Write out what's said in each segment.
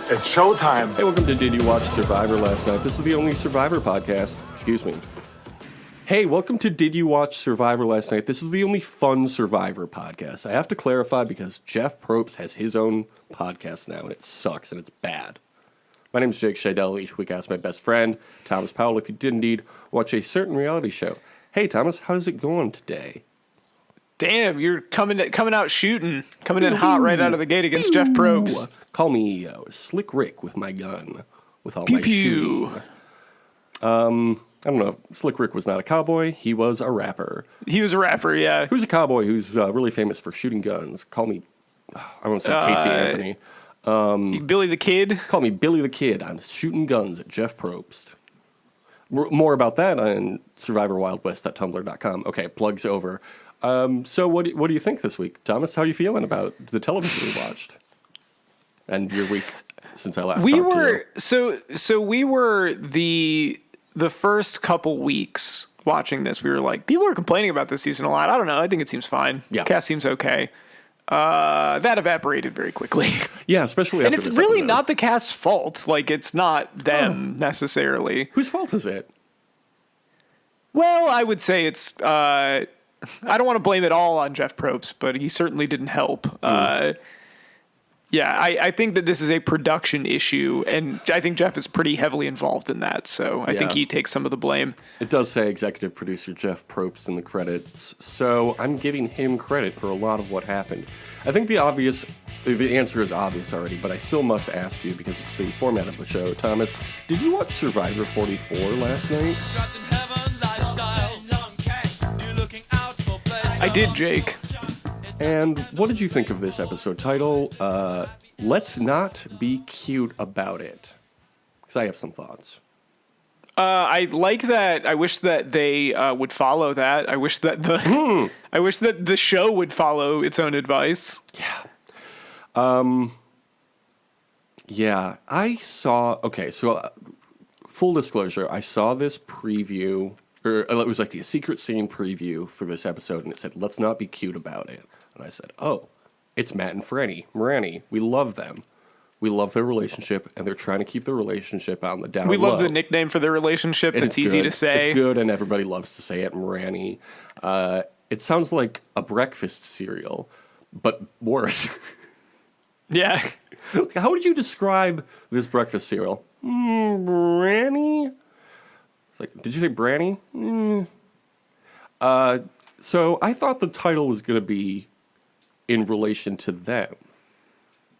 It's showtime. Hey, welcome to Did You Watch Survivor Last Night? This is the only Survivor podcast. Excuse me. Hey, welcome to Did You Watch Survivor Last Night? This is the only fun Survivor podcast. I have to clarify because Jeff Probst has his own podcast now, and it sucks, and it's bad. My name is Jake Scheidel. Each week I ask my best friend, Thomas Powell, if he did indeed watch a certain reality show. Hey, Thomas, how's it going today? Damn, you're coming out shooting, coming in hot right out of the gate against Jeff Probst. Call me Slick Rick with my gun, with all my shooting. I don't know. Slick Rick was not a cowboy. He was a rapper. He was a rapper, yeah. Who's a cowboy who's really famous for shooting guns? Call me, I want to say Casey Anthony. Billy the Kid? Call me Billy the Kid. I'm shooting guns at Jeff Probst. More about that on survivorwildwest.tumblr.com. Okay, plugs over. So what do you think this week, Thomas? How are you feeling about the television we watched? And your week since I last talked to you. So we were the first couple weeks watching this. We were like, people are complaining about this season a lot. I don't know. I think it seems fine. Yeah. Cast seems okay. That evaporated very quickly. Yeah, especially after and it's really not the cast's fault. Like, it's not them necessarily. Whose fault is it? Well, I would say it's... I don't want to blame it all on Jeff Probst, but he certainly didn't help. I think that this is a production issue, and I think Jeff is pretty heavily involved in that, so I think he takes some of the blame. It does say executive producer Jeff Probst in the credits, so I'm giving him credit for a lot of what happened. I think the answer is obvious already, but I still must ask you because it's the format of the show. Thomas, did you watch Survivor 44 last night? I did, Jake. And what did you think of this episode title? Let's not be cute about it. Because I have some thoughts. I like that. I wish that they would follow that. I wish that the show would follow its own advice. Yeah. Yeah. I saw. Okay, so full disclosure, I saw this preview. Or it was like the secret scene preview for this episode, and it said, let's not be cute about it. And I said, oh, it's Matt and Franny. We love them. We love their relationship, and they're trying to keep their relationship on the down low. We love the nickname for their relationship. It's easy to say. It's good, and everybody loves to say it, Franny. It sounds like a breakfast cereal, but worse. Yeah. How would you describe this breakfast cereal? Franny? It's like, did you say Branny? So I thought the title was going to be in relation to them.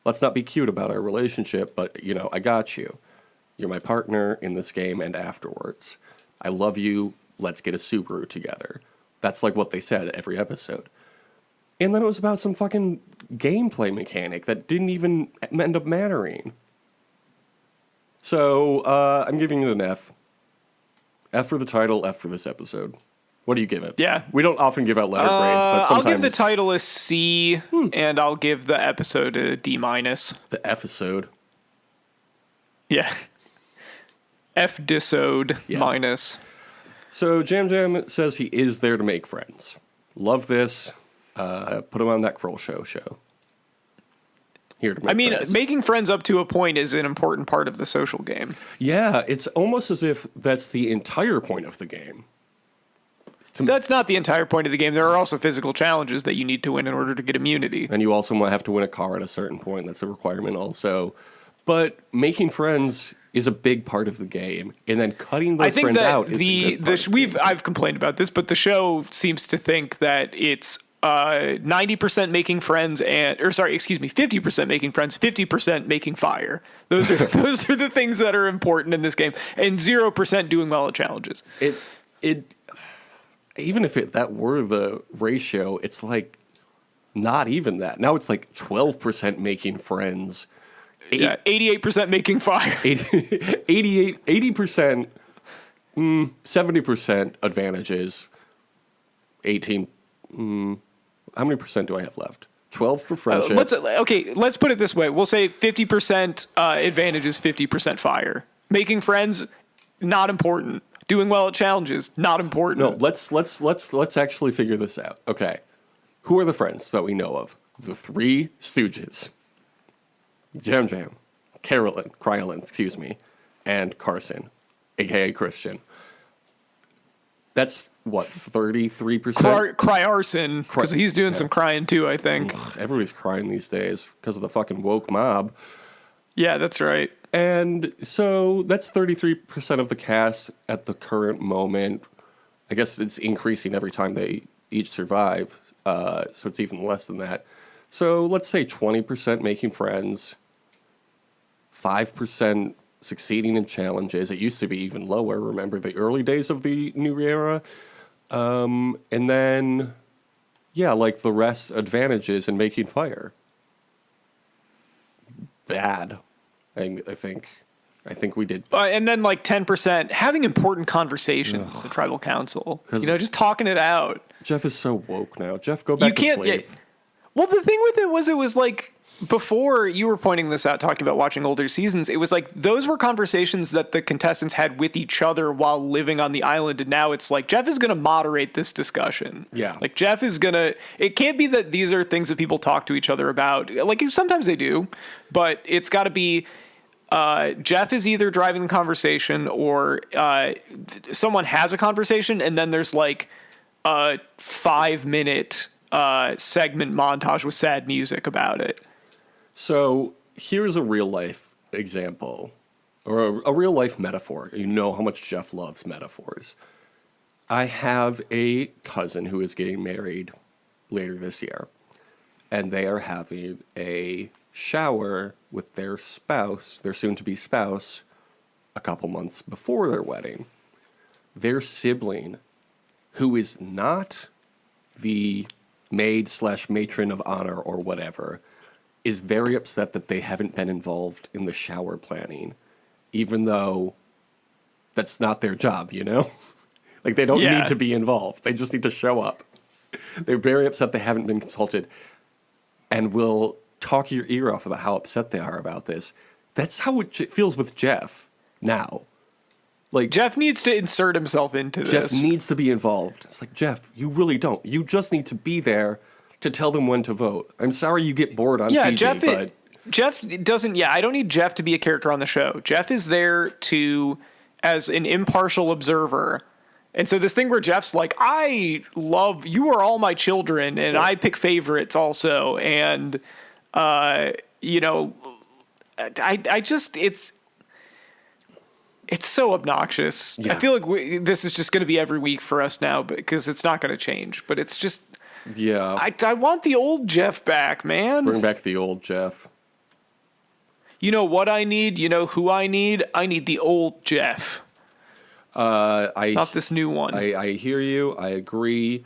Let's not be cute about our relationship, but, I got you. You're my partner in this game and afterwards. I love you. Let's get a Subaru together. That's like what they said every episode. And then it was about some fucking gameplay mechanic that didn't even end up mattering. So I'm giving it an F. F for the title, F for this episode. What do you give it? Yeah. We don't often give out letter grades, but sometimes... I'll give the title a C, and I'll give the episode a D-. The episode? Yeah. F-disode minus. So Jam says he is there to make friends. Love this. Put him on that Kroll show. Here to make friends. Making friends up to a point is an important part of the social game. Yeah, it's almost as if that's the entire point of the game. That's not the entire point of the game. There are also physical challenges that you need to win in order to get immunity. And you also might have to win a car at a certain point. That's a requirement also. But making friends is a big part of the game. And then cutting those friends out is a good part. I've complained about this, but the show seems to think that it's 90% making friends 50% making friends, 50% making fire. Those are the things that are important in this game, and 0% doing well at challenges. Even if that were the ratio, it's like not even that. Now it's like 12% making friends. 88% making fire. 80%, 70% advantages. 18. How many percent do I have left? 12 for friendship. Let's put it this way. We'll say 50% advantages, 50% fire. Making friends, not important. Doing well at challenges, not important. No, let's actually figure this out. Okay. Who are the friends that we know of? The Three Stooges. Jam, Krylin, excuse me, and Carson, aka Christian. That's what, 33%? Cry arson, because he's doing some crying too, I think. Everybody's crying these days because of the fucking woke mob. Yeah, that's right. And so that's 33% of the cast at the current moment. I guess it's increasing every time they each survive, so it's even less than that. So let's say 20% making friends, 5% succeeding in challenges. It used to be even lower. Remember the early days of the new era? And then, yeah, like the rest, advantages in making fire. Bad. I think we did. And then like 10% having important conversations at tribal council. Just talking it out. Jeff is so woke now. Jeff, go back to sleep. Well, the thing with it was like, before you were pointing this out, talking about watching older seasons, it was like those were conversations that the contestants had with each other while living on the island. And now it's like Jeff is going to moderate this discussion. Yeah. Like Jeff is going to, it can't be that these are things that people talk to each other about. Like sometimes they do, but it's got to be, Jeff is either driving the conversation or someone has a conversation and then there's like a 5-minute segment montage with sad music about it. So here's a real life example, or a real life metaphor. You know how much Jeff loves metaphors. I have a cousin who is getting married later this year, and they are having a shower with their spouse, their soon-to-be spouse, a couple months before their wedding. Their sibling, who is not the maid/matron of honor or whatever, is very upset that they haven't been involved in the shower planning, even though that's not their job, you know? Like, they don't need to be involved. They just need to show up. They're very upset they haven't been consulted and will talk your ear off about how upset they are about this. That's how it feels with Jeff now. Like, Jeff needs to insert himself into this. Jeff needs to be involved. It's like, Jeff, you really don't. You just need to be there to tell them when to vote. I'm sorry you get bored on Fiji, but... Jeff doesn't... Yeah, I don't need Jeff to be a character on the show. Jeff is there as an impartial observer. And so this thing where Jeff's like, I love... You are all my children, and I pick favorites also. And, I just... It's so obnoxious. Yeah. I feel like this is just going to be every week for us now because it's not going to change. But it's just... Yeah. I want the old Jeff back, man. Bring back the old Jeff. You know what I need? You know who I need? I need the old Jeff. Not this new one. I hear you. I agree.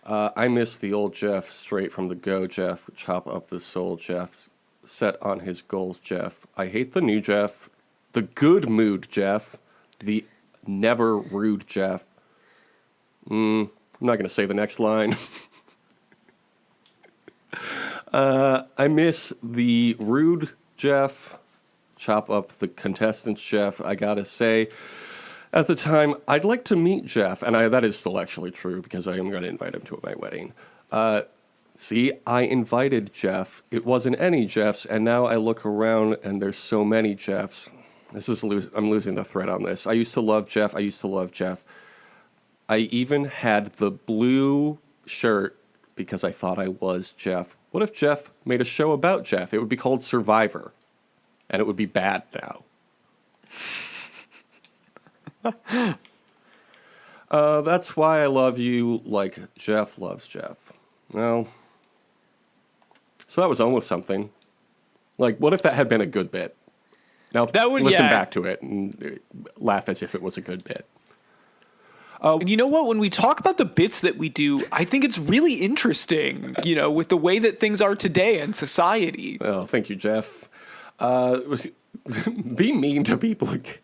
I miss the old Jeff straight from the go, Jeff. Chop up the soul, Jeff. Set on his goals, Jeff. I hate the new Jeff. The good mood, Jeff. The never rude Jeff. I'm not going to say the next line. I miss the rude Jeff, chop up the contestants Jeff. I gotta say, at the time, I'd like to meet Jeff, and that is still actually true because I am going to invite him to my wedding. See, I invited Jeff. It wasn't any Jeffs, and now I look around and there's so many Jeffs. I'm losing the thread on this. I used to love Jeff. I even had the blue shirt because I thought I was Jeff. What if Jeff made a show about Jeff? It would be called Survivor, and it would be bad now. That's why I love you like Jeff loves Jeff. Well, so that was almost something. Like, what if that had been a good bit? Now, listen back to it and laugh as if it was a good bit. And you know what? When we talk about the bits that we do, I think it's really interesting, with the way that things are today in society. Oh, thank you, Jeff. Be mean to people again.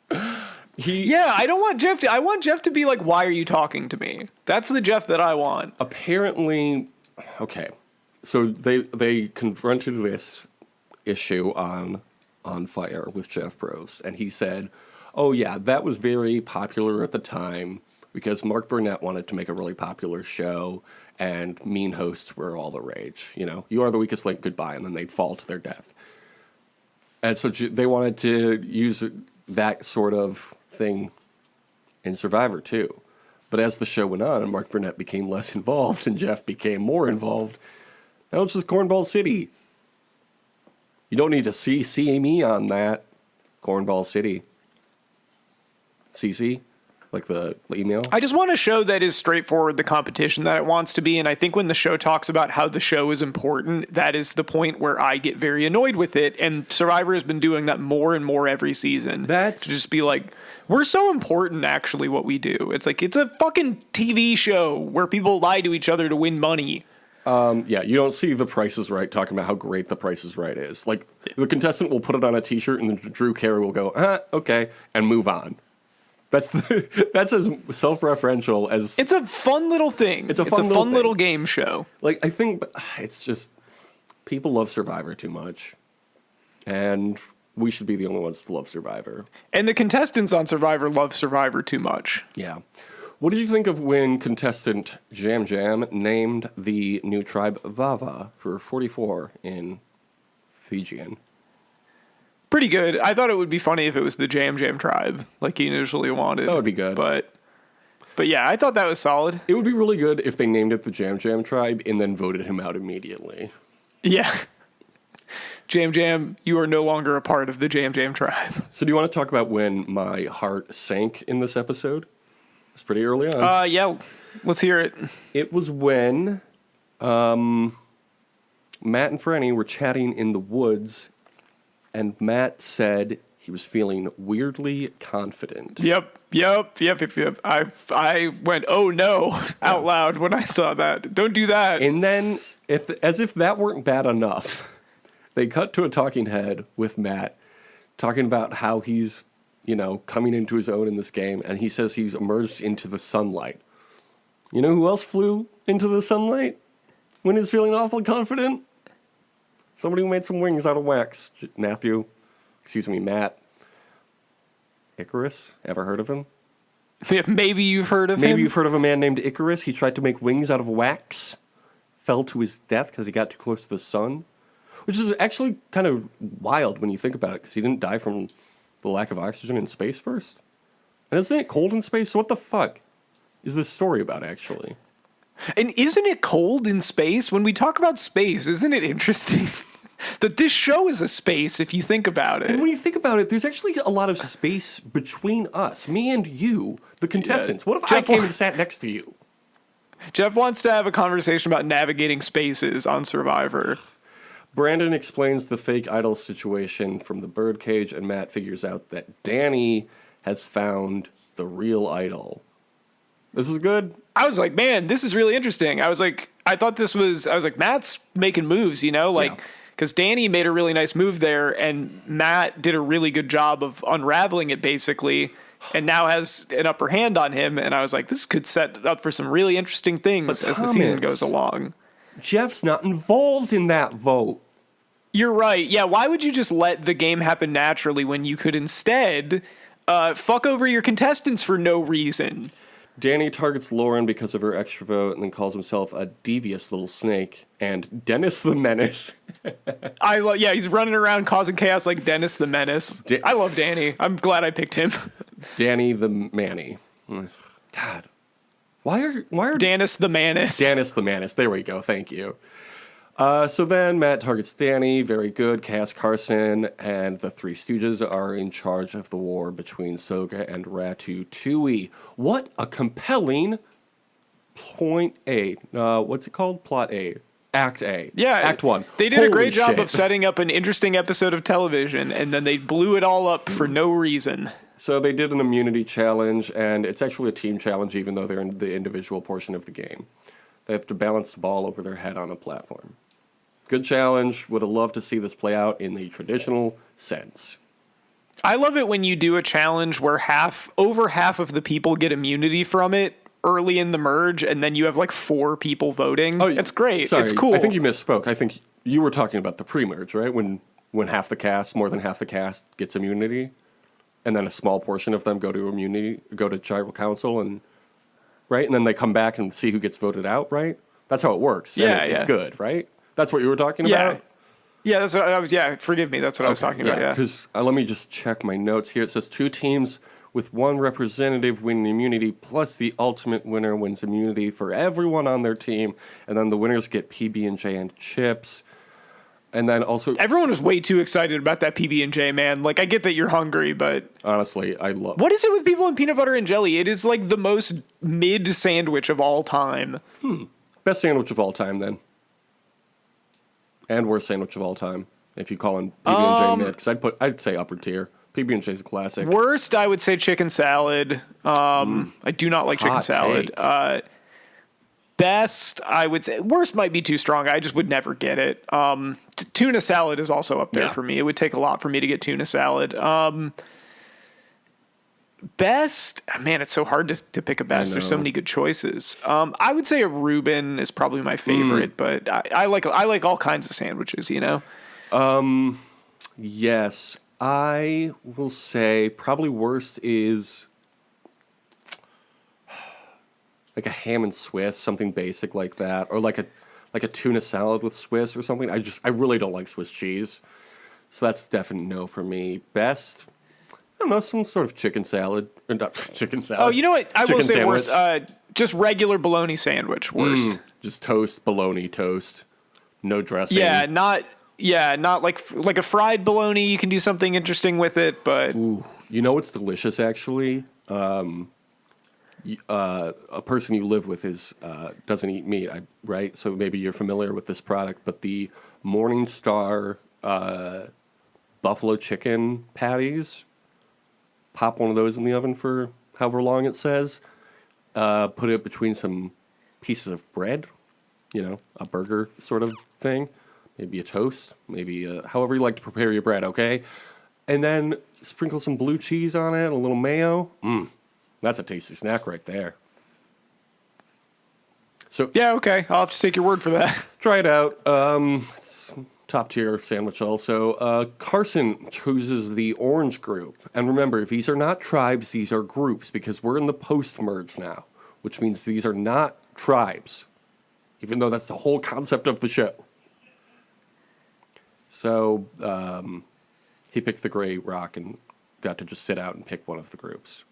I don't want Jeff to... I want Jeff to be like, why are you talking to me? That's the Jeff that I want. Apparently... Okay. So they confronted this issue on Fire with Jeff Probst, and he said... Oh, yeah, that was very popular at the time because Mark Burnett wanted to make a really popular show and mean hosts were all the rage. You are the weakest link, goodbye, and then they'd fall to their death. And so they wanted to use that sort of thing in Survivor, too. But as the show went on and Mark Burnett became less involved and Jeff became more involved, now it's just Cornball City. You don't need to see me on that. Cornball City. CC? Like the email? I just want a show that is straightforward, the competition that it wants to be. And I think when the show talks about how the show is important, that is the point where I get very annoyed with it. And Survivor has been doing that more and more every season. To just be like, we're so important, actually, what we do. It's like, it's a fucking TV show where people lie to each other to win money. Yeah, you don't see The Price is Right talking about how great The Price is Right is. Like, the contestant will put it on a t-shirt and then Drew Carey will go, okay, and move on. That's as self-referential as... It's a fun little thing. It's a fun little game show. Like, I think it's just... People love Survivor too much. And we should be the only ones to love Survivor. And the contestants on Survivor love Survivor too much. Yeah. What did you think of when contestant Jam Jam named the new tribe Vava for 44 in Fijian? Pretty good. I thought it would be funny if it was the Jam Jam tribe, like he initially wanted. That would be good. But yeah, I thought that was solid. It would be really good if they named it the Jam Jam tribe and then voted him out immediately. Yeah. Jam Jam, you are no longer a part of the Jam Jam tribe. So do you want to talk about when my heart sank in this episode? It was pretty early on. Yeah. Let's hear it. It was when Matt and Franny were chatting in the woods, and Matt said he was feeling weirdly confident. Yep. I went, oh no, out loud when I saw that. Don't do that. And then, as if that weren't bad enough, they cut to a talking head with Matt talking about how he's, coming into his own in this game, and he says he's emerged into the sunlight. You know who else flew into the sunlight when he's feeling awfully confident? Somebody who made some wings out of wax. Matt. Icarus? Ever heard of him? Maybe you've heard of him. Maybe you've heard of a man named Icarus. He tried to make wings out of wax, fell to his death because he got too close to the sun, which is actually kind of wild when you think about it, because he didn't die from the lack of oxygen in space first. And isn't it cold in space? So what the fuck is this story about, actually? And isn't it cold in space? When we talk about space, isn't it interesting that this show is a space, if you think about it? And when you think about it, there's actually a lot of space between us, me and you, the contestants. Yeah. What if I came and sat next to you? Jeff wants to have a conversation about navigating spaces on Survivor. Brandon explains the fake idol situation from the birdcage, and Matt figures out that Danny has found the real idol. This was good. I was like, man, this is really interesting. I was like, Matt's making moves, because Danny made a really nice move there, and Matt did a really good job of unraveling it, basically, and now has an upper hand on him. And I was like, this could set up for some really interesting things as the season goes along. Jeff's not involved in that vote. You're right. Yeah, why would you just let the game happen naturally when you could instead fuck over your contestants for no reason? Danny targets Lauren because of her extra vote and then calls himself a devious little snake and Dennis the Menace. He's running around causing chaos like Dennis the Menace. I love Danny. I'm glad I picked him. Danny the Manny. God. Why are Dennis the Menace. Dennis the Menace. There we go. Thank you. So then Matt targets Danny. Very good. Cass Carson and the Three Stooges are in charge of the war between Soga and Ratatouille. What a compelling point A. What's it called? Plot A. Act A. Yeah. Act 1. They did a great job of setting up an interesting episode of television, and then they blew it all up for no reason. So they did an immunity challenge, and it's actually a team challenge even though they're in the individual portion of the game. They have to balance the ball over their head on a platform. Good challenge. Would have loved to see this play out in the traditional sense. I love it when you do a challenge where over half of the people get immunity from it early in the merge, and then you have like 4 people voting. Oh, it's great. Sorry, it's cool. I think you misspoke. I think you were talking about the pre-merge, right? When half the cast, more than half the cast, gets immunity, and then a small portion of them go to tribal council, and right, and then they come back and see who gets voted out, right? That's how it works. Yeah, It's good, right? That's what you were talking about? Yeah, that's what I was. Yeah, forgive me. That's what I was talking about. Yeah. Because let me just check my notes here. It says 2 teams with 1 representative win immunity, plus the ultimate winner wins immunity for everyone on their team, and then the winners get PB&J and chips. And then also, Everyone was way too excited about that PB&J, man. Like, I get that you're hungry, but honestly, I love. what is it with people and peanut butter and jelly? It is like the most mid sandwich of all time. Best sandwich of all time, then. And worst sandwich of all time, if you call in PB&J mid, because I'd say upper tier. PB&J is a classic. Worst, I would say chicken salad. I do not like chicken Hot salad. Best, I would say worst might be too strong. I just would never get it. Tuna salad is also up there for me. It would take a lot for me to get tuna salad. Best, man, it's so hard to pick a best. There's so many good choices. I would say a Reuben is probably my favorite, but I like all kinds of sandwiches. You know. Yes, I will say probably worst is like a ham and Swiss, something basic like that, or like a tuna salad with Swiss or something. I really don't like Swiss cheese, so that's definitely no for me. Best, I don't know, some sort of chicken salad. Or not chicken salad. Oh, you know what? I will Chicken say sandwich. worst. Just regular bologna sandwich. Worst. Just toast, bologna toast, no dressing. Yeah, not like a fried bologna. You can do something interesting with it, but Ooh, you know what's delicious actually? A person you live with doesn't eat meat, right? So maybe you're familiar with this product, but the Morningstar buffalo chicken patties, pop one of those in the oven for however long it says, put it between some pieces of bread, a burger sort of thing, maybe a toast, maybe however you like to prepare your bread, okay? And then sprinkle some blue cheese on it, a little mayo. That's a tasty snack right there. So yeah, okay. I'll have to take your word for that. try it out. It's top tier sandwich also. Carson chooses the orange group. And remember, these are not tribes, these are groups, because we're in the post-merge now, which means these are not tribes, even though that's the whole concept of the show. So he picked the gray rock and got to just sit out and pick one of the groups.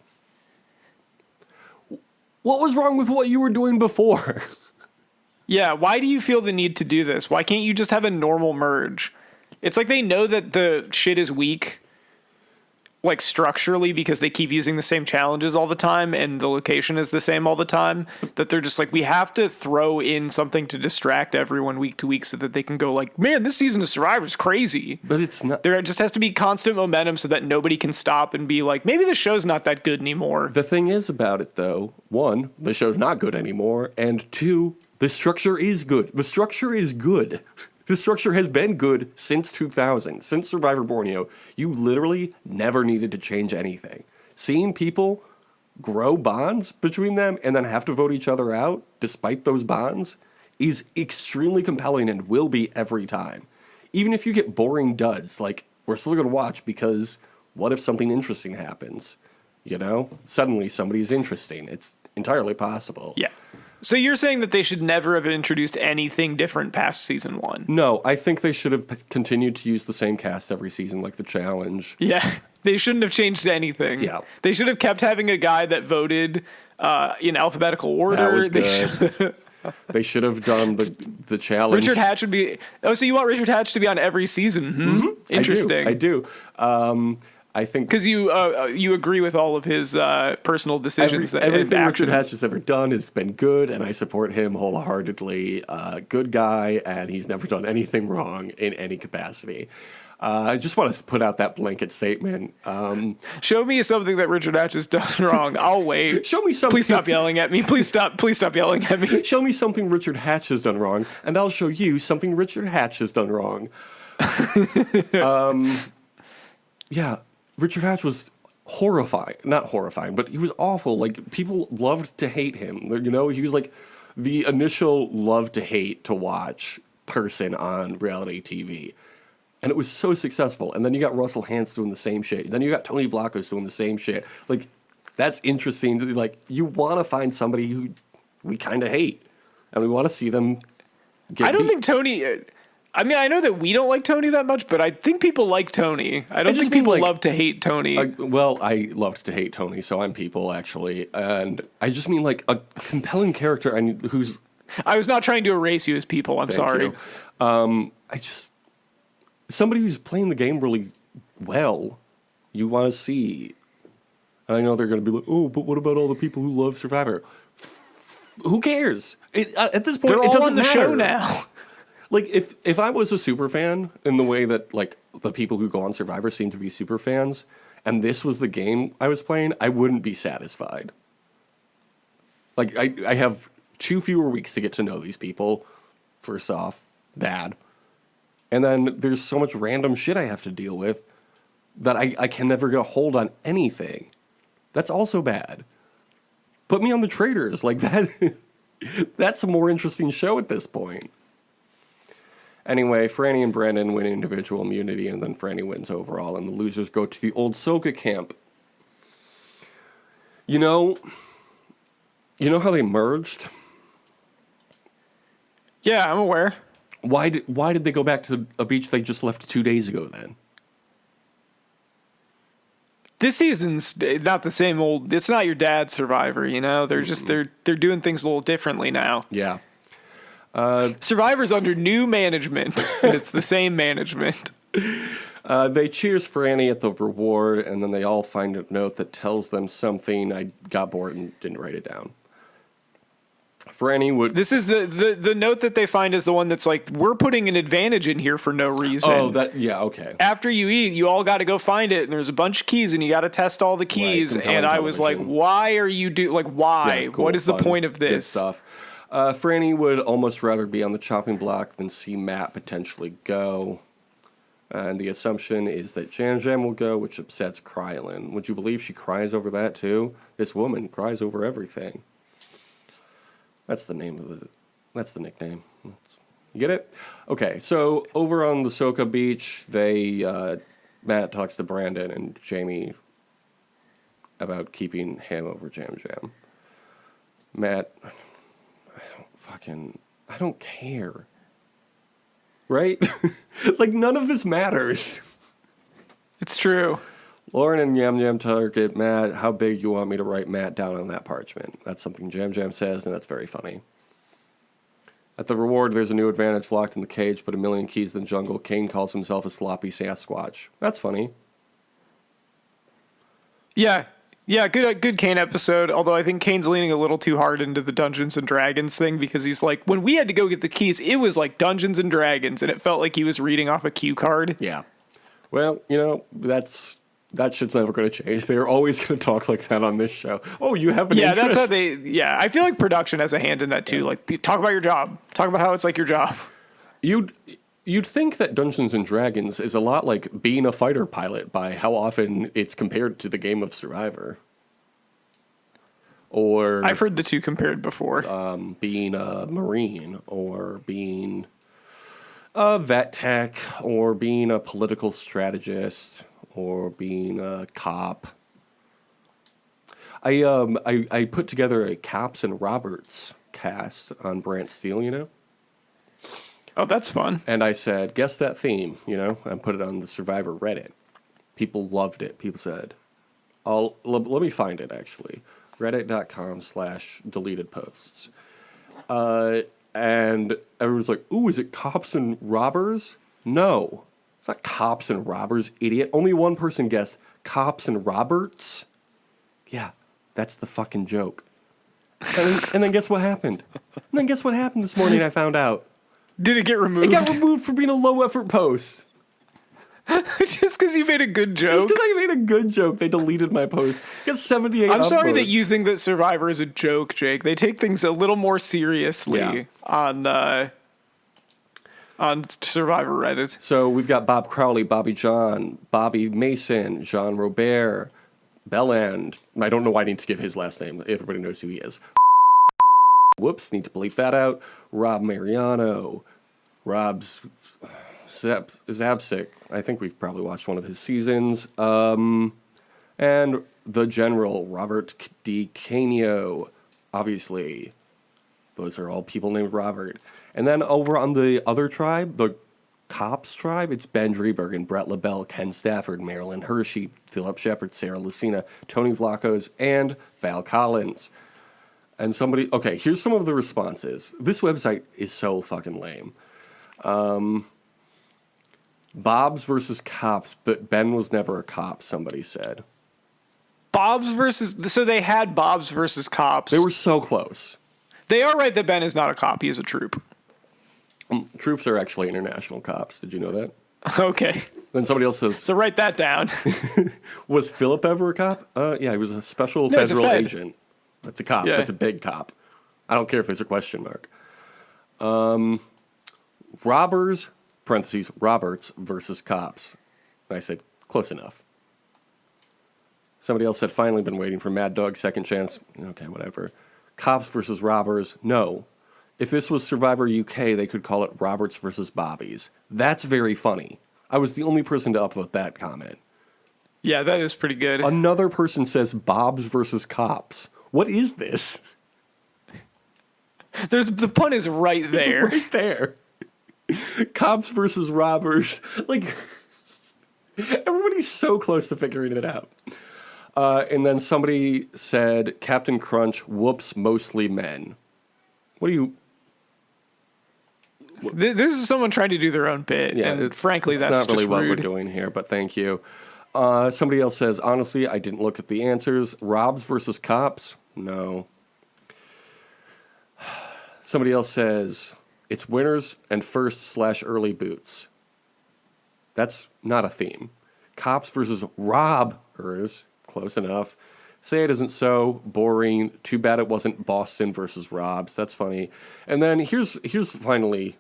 What was wrong with what you were doing before? Yeah, why do you feel the need to do this? Why can't you just have a normal merge? It's like they know that the shit is weak, like structurally, because they keep using the same challenges all the time and the location is the same all the time, that they're just like, we have to throw in something to distract everyone week to week so that they can go like, man, this season of Survivor is crazy. But it's not. There just has to be constant momentum so that nobody can stop and be like, maybe the show's not that good anymore. The thing is about it, though, 1, the show's not good anymore, and 2, the structure is good. The structure is good. The structure has been good since 2000, since Survivor Borneo. You literally never needed to change anything. Seeing people grow bonds between them and then have to vote each other out despite those bonds is extremely compelling and will be every time. Even if you get boring duds, like, we're still going to watch because what if something interesting happens? Suddenly somebody's interesting. It's entirely possible. Yeah. So you're saying that they should never have introduced anything different past season 1? No, I think they should have continued to use the same cast every season, like the challenge. Yeah, they shouldn't have changed anything. Yeah. They should have kept having a guy that voted in alphabetical order. That was good. They should have done the challenge. Richard Hatch would be... Oh, so you want Richard Hatch to be on every season? Mm-hmm. Interesting. I do. I think... Because you agree with all of his personal decisions. Everything Richard Hatch has ever done has been good, and I support him wholeheartedly. Good guy, and he's never done anything wrong in any capacity. I just want to put out that blanket statement. Show me something that Richard Hatch has done wrong. I'll wait. Show me something. Please stop yelling at me. Please stop yelling at me. Show me something Richard Hatch has done wrong, and I'll show you something Richard Hatch has done wrong. Yeah. Richard Hatch was not horrifying, but he was awful. Like, people loved to hate him. He was like the initial love to hate to watch person on reality TV. And it was so successful. And then you got Russell Hantz doing the same shit. Then you got Tony Vlachos doing the same shit. Like, that's interesting. Like, you want to find somebody who we kind of hate. And we want to see them get I don't beat. think Tony... I mean, I know that we don't like Tony that much, but I think people like Tony. I don't just think mean, people like, love to hate Tony. Well, I loved to hate Tony, so I'm people, actually. And I just mean, like, a compelling character who's... I was not trying to erase you as people. I'm Thank sorry. you. I just... Somebody who's playing the game really well, you want to see. And I know they're going to be like, oh, but what about all the people who love Survivor? Who cares? At this point, They're it all doesn't on the matter. show now. Like, if I was a super fan in the way that, like, the people who go on Survivor seem to be super fans, and this was the game I was playing, I wouldn't be satisfied. Like, I have 2 fewer weeks to get to know these people, first off, bad. And then there's so much random shit I have to deal with that I can never get a hold on anything. That's also bad. Put me on the Traitors. Like, that's a more interesting show at this point. Anyway, Franny and Brandon win individual immunity, and then Franny wins overall, and the losers go to the old Soka camp. You know how they merged? Yeah, I'm aware. Why did they go back to a beach they just left 2 days ago then? This season's not the same old. It's not your dad's Survivor, you know. They're just they're doing things a little differently now. Yeah. Survivor's under new management, and it's the same management. They cheers Franny at the reward, and then they all find a note that tells them something. I got bored and didn't write it down. Franny would... This is the note that they find is the one that's like, we're putting an advantage in here for no reason. Oh, yeah, okay. After you eat, you all got to go find it, and there's a bunch of keys, and you got to test all the keys. Right, and I was like, television. why are you why? Yeah, cool, what is the fun, point of good this? stuff. Franny would almost rather be on the chopping block than see Matt potentially go. And the assumption is that Jam Jam will go, which upsets Krylin. Would you believe she cries over that, too? This woman cries over everything. That's the nickname. You get it? Okay, so over on the Soka Beach, Matt talks to Brandon and Jamie about keeping him over Jam Jam. Matt, I don't care. Right? Like, none of this matters. It's true. Lauren and Yam Yam target Matt. How big you want me to write Matt down on that parchment? That's something Jam Jam says, and that's very funny. At the reward, there's a new advantage locked in the cage, but a million keys in the jungle. Kane calls himself a sloppy Sasquatch. That's funny. Yeah, good Kane episode, although I think Kane's leaning a little too hard into the Dungeons and Dragons thing, because he's like, when we had to go get the keys, it was like Dungeons and Dragons, and it felt like he was reading off a cue card. Yeah. Well, that shit's never going to change. They're always going to talk like that on this show. Oh, you have an interest? That's how I feel like production has a hand in that too. Yeah. Like, talk about your job. Talk about how it's like your job. You'd think that Dungeons and Dragons is a lot like being a fighter pilot by how often it's compared to the game of Survivor. Or I've heard the two compared before. Being a Marine, or being a vet tech, or being a political strategist, or being a cop. I put together a Cops and Roberts cast on Brant Steele, you know? Oh, that's fun. And I said, guess that theme, and put it on the Survivor Reddit. People loved it. People said, let me find it, actually. Reddit.com/deleted posts. And everyone's like, ooh, is it Cops and Robbers? No. It's not Cops and Robbers, idiot. Only one person guessed Cops and Roberts. Yeah, that's the fucking joke. And then guess what happened? This morning I found out. Did it get removed? It got removed for being a low-effort post. Just because you made a good joke? Just because I made a good joke, they deleted my post. Got 78 I'm sorry upvotes. that you think that Survivor is a joke, Jake. They take things a little more seriously on Survivor Reddit. So we've got Bob Crowley, Bobby John, Bobby Mason, Jean Robert, Belland. I don't know why I need to give his last name. Everybody knows who he is. Whoops, need to bleep that out. Rob Mariano, Rob Zabsik. I think we've probably watched one of his seasons. And the General, Robert D. Canio. Obviously, those are all people named Robert. And then over on the other tribe, the Cops tribe, it's Ben Driebergen, Brett LaBelle, Ken Stafford, Marilyn Hershey, Philip Shepard, Sarah Lucina, Tony Vlachos, and Val Collins. And somebody, okay, here's some of the responses. This website is so fucking lame. Bob's versus Cops, but Ben was never a cop, somebody said. So they had Bob's versus Cops. They were so close. They are right that Ben is not a cop. He is a troop. Troops are actually international cops. Did you know that? Okay. Then somebody else says, So write that down. was Philip ever a cop? Yeah, he was a special No, he's a federal fed. agent. That's a cop. Yeah. That's a big cop. I don't care if there's a question mark. Robbers, parentheses, Roberts versus cops. And I said, close enough. Somebody else said, finally been waiting for Mad Dog, second chance. Okay, whatever. Cops versus robbers. No. If this was Survivor UK, they could call it Roberts versus Bobbies. That's very funny. I was the only person to upvote that comment. Yeah, that is pretty good. Another person says Bobs versus Cops. What is this? The pun is right there. It's right there. Cops versus robbers. Like, everybody's so close to figuring it out. And then somebody said, Captain Crunch, whoops, mostly men. What do you... This is someone trying to do their own bit, and frankly, that's not really just what we're rude. doing here, but thank you. Somebody else says, honestly, I didn't look at the answers. Robs versus cops? No. Somebody else says, it's winners and first/early boots. That's not a theme. Cops versus robbers. Close enough. Say it isn't so boring. Too bad it wasn't Boston versus Robs. That's funny. And then here's finally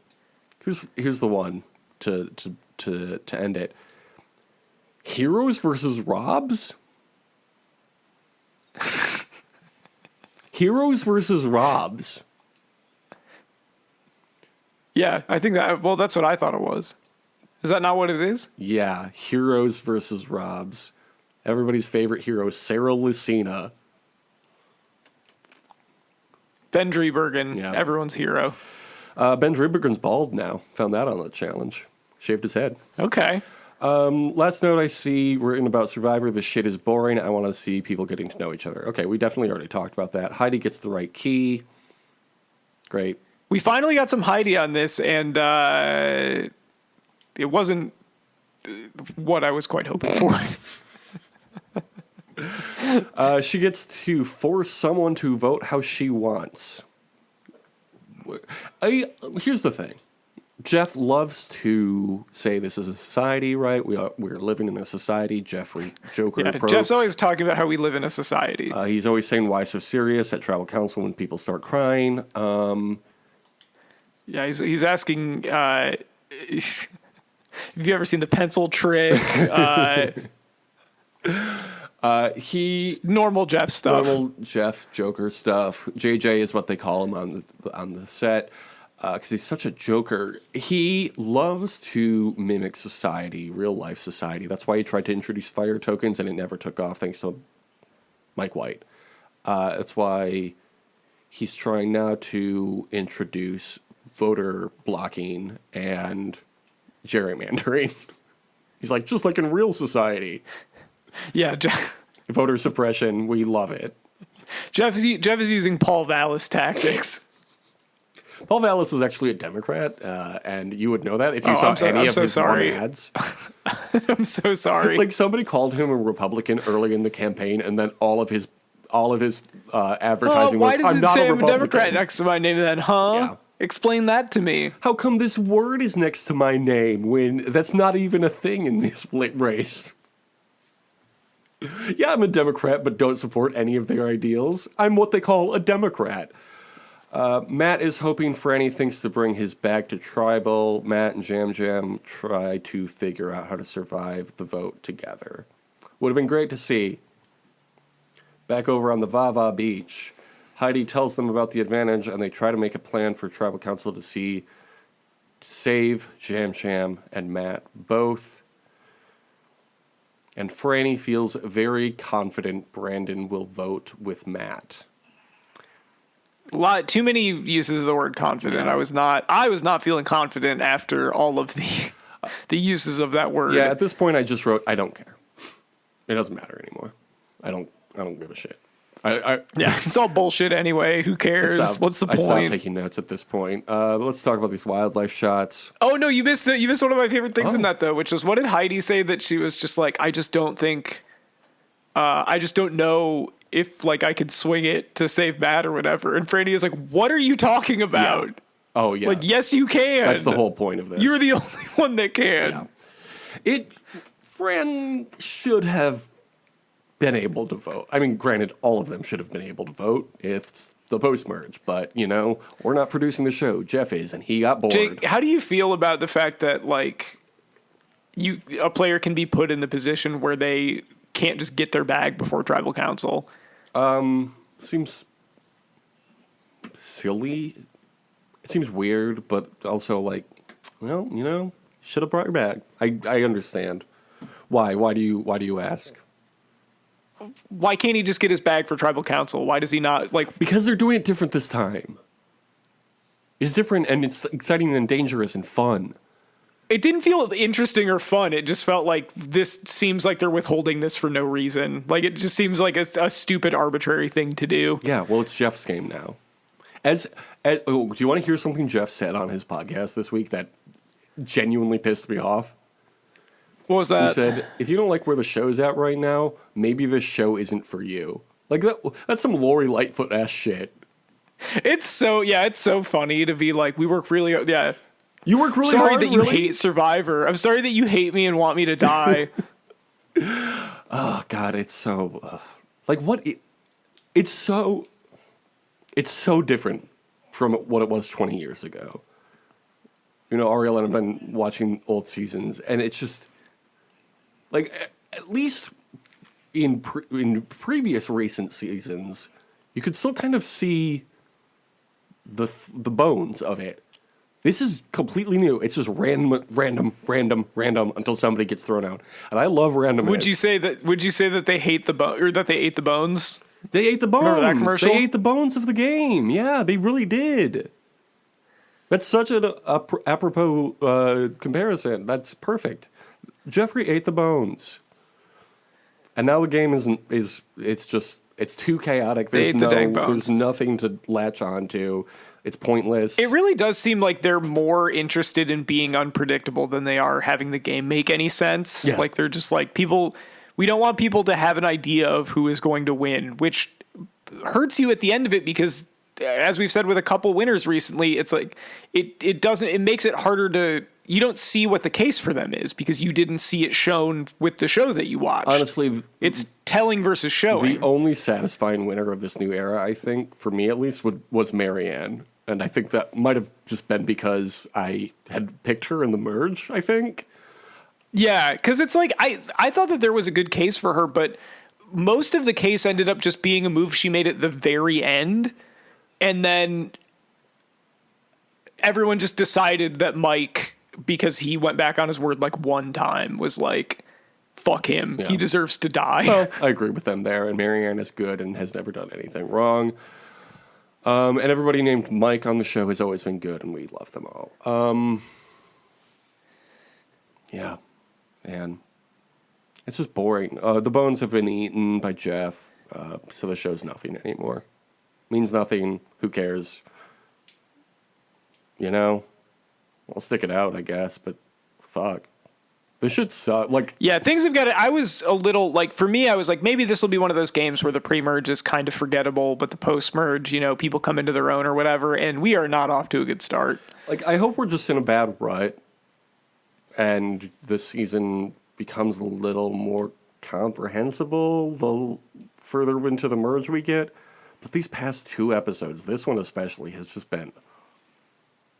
here's the one to end it. Heroes versus Robs? Heroes versus Robs. Yeah, I think that's what I thought it was. Is that not what it is? Yeah, Heroes versus Robs. Everybody's favorite hero, Sarah Lucina. Ben Driebergen, Yeah. everyone's hero. Ben Driebergen's bald now. Found that on the challenge. Shaved his head. Okay. Last note I see written about Survivor. This shit is boring. I want to see people getting to know each other. Okay, we definitely already talked about that. Heidi gets the right key. Great. We finally got some Heidi on this, and it wasn't what I was quite hoping for. She gets to force someone to vote how she wants. Here's the thing. Jeff loves to say this is a society, right? We're living in a society. Jeffrey Joker. Yeah, Probst. Jeff's always talking about how we live in a society. He's always saying why so serious at tribal council when people start crying. Yeah, he's asking, have you ever seen the pencil trick? Normal Jeff stuff. Normal Jeff Joker stuff. JJ is what they call him on the set because he's such a joker. He loves to mimic society, real life society. That's why he tried to introduce fire tokens and it never took off thanks to Mike White. That's why he's trying now to introduce voter blocking and gerrymandering. He's like, just like in real society. Yeah, Voter suppression, we love it. Jeff is using Paul Vallis tactics. Paul Vallis was actually a Democrat, and you would know that if you saw any of his ads. I'm so sorry. Like somebody called him a Republican early in the campaign, and then all of his advertising why was, does "I'm it not say a I'm a Republican." Democrat next to my name then, huh? Yeah. Explain that to me. How come this word is next to my name when that's not even a thing in this race? Yeah, I'm a Democrat, but don't support any of their ideals. I'm what they call a Democrat. Matt is hoping Franny thinks to bring his bag to tribal. Matt and Jam Jam try to figure out how to survive the vote together. Would have been great to see. Back over on the Vava Beach, Heidi tells them about the advantage, and they try to make a plan for tribal council to save Jam Jam and Matt both. And Franny feels very confident Brandon will vote with Matt. Too many uses of the word confident. Yeah. I was not feeling confident after all of the the uses of that word. Yeah, at this point, I just wrote, I don't care. It doesn't matter anymore. I don't give a shit. Yeah, it's all bullshit anyway. Who cares? What's the I stopped point? taking notes at this point. Let's talk about these wildlife shots. Oh no, you missed it. You missed one of my favorite things in that though, which was, what did Heidi say? That she was just like, I just don't know if like I could swing it to save Matt or whatever. And Franny is like, what are you talking about? Yeah. Oh yeah. Like, yes, you can. That's the whole point of this. You're the only one that can. Yeah. Fran should have been able to vote. I mean, granted, all of them should have been able to vote. It's the post-merge, but, we're not producing the show. Jeff is, and he got bored. Jake, how do you feel about the fact that, like, a player can be put in the position where they can't just get their bag before tribal council? Seems silly. It seems weird, but also, like, well, should have brought your bag. I understand. Why? Why do you ask? Why can't he just get his bag for tribal council? Why does he not, like... Because they're doing it different this time. It's different, and it's exciting and dangerous and fun. It didn't feel interesting or fun. It just felt like this seems like they're withholding this for no reason. Like, it just seems like a stupid, arbitrary thing to do. Yeah, well, it's Jeff's game now. Do you want to hear something Jeff said on his podcast this week that genuinely pissed me off? What was that? He said, if you don't like where the show's at right now, maybe this show isn't for you. Like, that's some Lori Lightfoot-ass shit. It's so funny to be like, we work really... Yeah. You work really sorry hard? That you really? hate Survivor. I'm sorry that you hate me and want me to die. Oh, God, it's so... like, what... It's so different from what it was 20 years ago. Ariel and I have been watching old seasons, and it's just... like, at least in previous recent seasons, you could still kind of see the bones of it. This is completely new. It's just random until somebody gets thrown out. And I love randomness. Would you say that they hate or that they ate the bones? They ate the bones. Remember that commercial? They ate the bones of the game. Yeah, they really did. That's such an apropos comparison. That's perfect. Jeffrey ate the bones. And now the game it's too chaotic. There's nothing to latch onto. It's pointless. It really does seem like they're more interested in being unpredictable than they are having the game make any sense. Yeah. Like, they're just like, we don't want people to have an idea of who is going to win, which hurts you at the end of it because, as we've said with a couple winners recently, it's like, it makes it harder you don't see what the case for them is because you didn't see it shown with the show that you watched. Honestly, it's telling versus showing. The only satisfying winner of this new era, I think, for me at least, was Marianne. And I think that might have just been because I had picked her in the merge, I think. Yeah, because it's like, I thought that there was a good case for her, but most of the case ended up just being a move she made at the very end. And then everyone just decided that Mike, because he went back on his word like one time, was like, fuck him. Yeah. He deserves to die. Well, I agree with them there. And Marianne is good and has never done anything wrong. And everybody named Mike on the show has always been good, and we love them all. Yeah. And it's just boring. The bones have been eaten by Jeff, so the show's nothing anymore. Means nothing. Who cares? I'll stick it out, I guess, but fuck. This should suck. Like, yeah, things have got it. I was a little like, for me, I was like, maybe this will be one of those games where the pre-merge is kind of forgettable, but the post-merge, people come into their own or whatever, and we are not off to a good start. Like, I hope we're just in a bad rut, and the season becomes a little more comprehensible the further into the merge we get. But these past 2 episodes, this one especially, has just been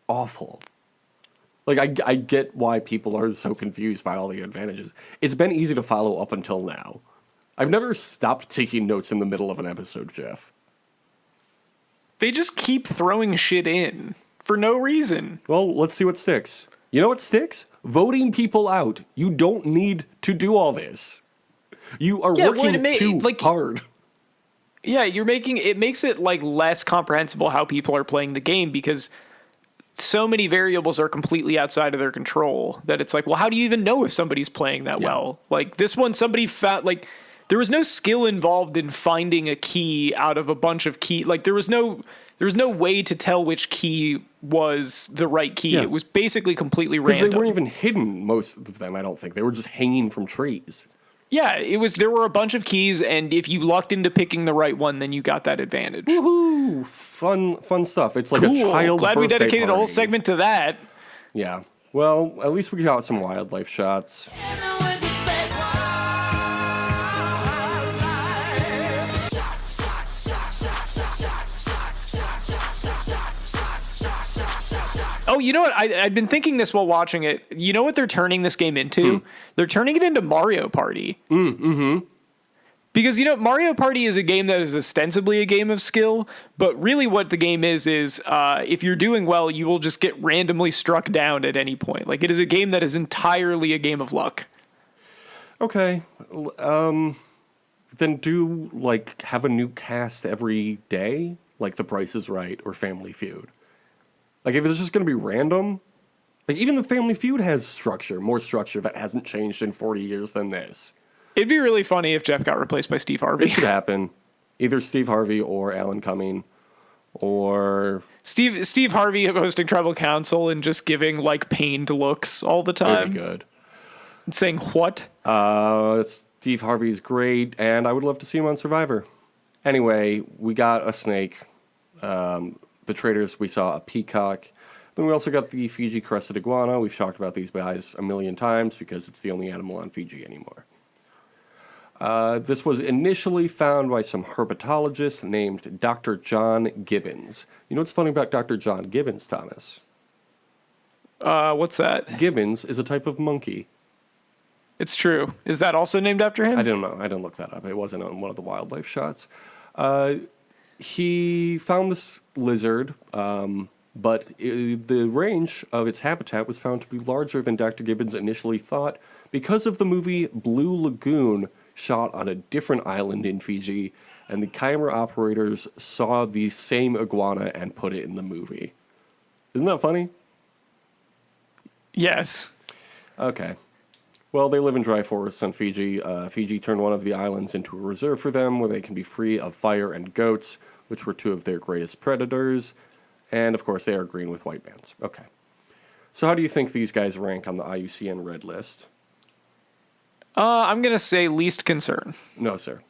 awful. Like, I get why people are so confused by all the advantages. It's been easy to follow up until now. I've never stopped taking notes in the middle of an episode, Jeff. They just keep throwing shit in for no reason. Well, let's see what sticks. You know what sticks? Voting people out. You don't need to do all this. You are working too hard. Yeah, it makes it like less comprehensible how people are playing the game because so many variables are completely outside of their control that it's like, well, how do you even know if somebody's playing that well? Like this one, somebody found, like, there was no skill involved in finding a key out of a bunch of key. Like there was no way to tell which key was the right key. Yeah. It was basically completely Because random. they weren't even hidden, most of them, I don't think. They were just hanging from trees. Yeah, there were a bunch of keys, and if you lucked into picking the right one, then you got that advantage. Woohoo! Fun stuff. It's like Cool. a child's Glad we birthday dedicated a whole party. segment to that. Yeah. Well, at least we got some wildlife shots. Oh, you know what? I've been thinking this while watching it. You know what they're turning this game into? They're turning it into Mario Party. Because, Mario Party is a game that is ostensibly a game of skill, but really what the game is if you're doing well, you will just get randomly struck down at any point. Like, it is a game that is entirely a game of luck. Okay. Then do, have a new cast every day? Like The Price is Right or Family Feud. Like, if it's just going to be random, like, even the Family Feud has more structure that hasn't changed in 40 years than this. It'd be really funny if Jeff got replaced by Steve Harvey. It should happen. Either Steve Harvey or Alan Cumming or... Steve Harvey hosting tribal council and just giving, pained looks all the time. Very good. And saying, what? Steve Harvey's great, and I would love to see him on Survivor. Anyway, we got a snake. The traders, we saw a peacock. Then we also got the Fiji crested iguana. We've talked about these guys a million times because it's the only animal on Fiji anymore. This was initially found by some herpetologist named Dr. John Gibbons. You know what's funny about Dr. John Gibbons, Thomas? What's that? Gibbons is a type of monkey. It's true. Is that also named after him? I don't know. I didn't look that up. It wasn't on one of the wildlife shots. He found this lizard, but the range of its habitat was found to be larger than Dr. Gibbons initially thought because of the movie Blue Lagoon, shot on a different island in Fiji, and the camera operators saw the same iguana and put it in the movie. Isn't that funny? Yes. Okay. Well, they live in dry forests on Fiji. Fiji turned one of the islands into a reserve for them where they can be free of fire and goats, which were two of their greatest predators. And, of course, they are green with white bands. Okay. So how do you think these guys rank on the IUCN Red List? I'm going to say least concern. No, sir.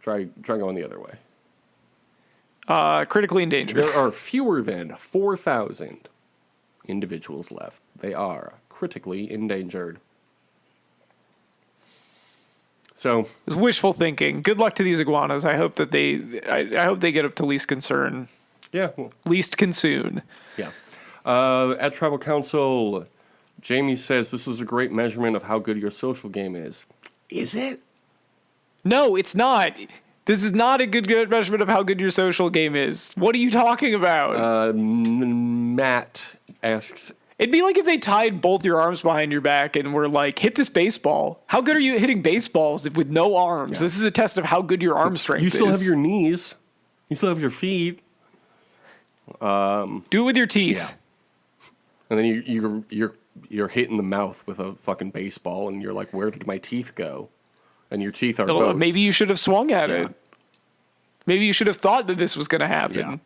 Try going the other way. Critically endangered. There are fewer than 4,000 individuals left. They are critically endangered. So It's wishful thinking. Good luck to these iguanas. I hope that I hope they get up to least concern. yeah, Least consume. yeah. At Tribal Council, Jamie says this is a great measurement of how good your social game is. Is it? No, it's not. This is not a good measurement of how good your social game is. What are you talking about? Matt asks, It'd be like if they tied both your arms behind your back and were like, hit this baseball. How good are you at hitting baseballs with no arms? Yeah. This is a test of how good your arm strength is. you still have your knees. You still have your feet. Do it with your teeth. Yeah. And then you're hit in the mouth with a fucking baseball, and you're like, where did my teeth go? And your teeth are votes. Maybe you should have swung at Yeah. it. Maybe you should have thought that this was going to happen.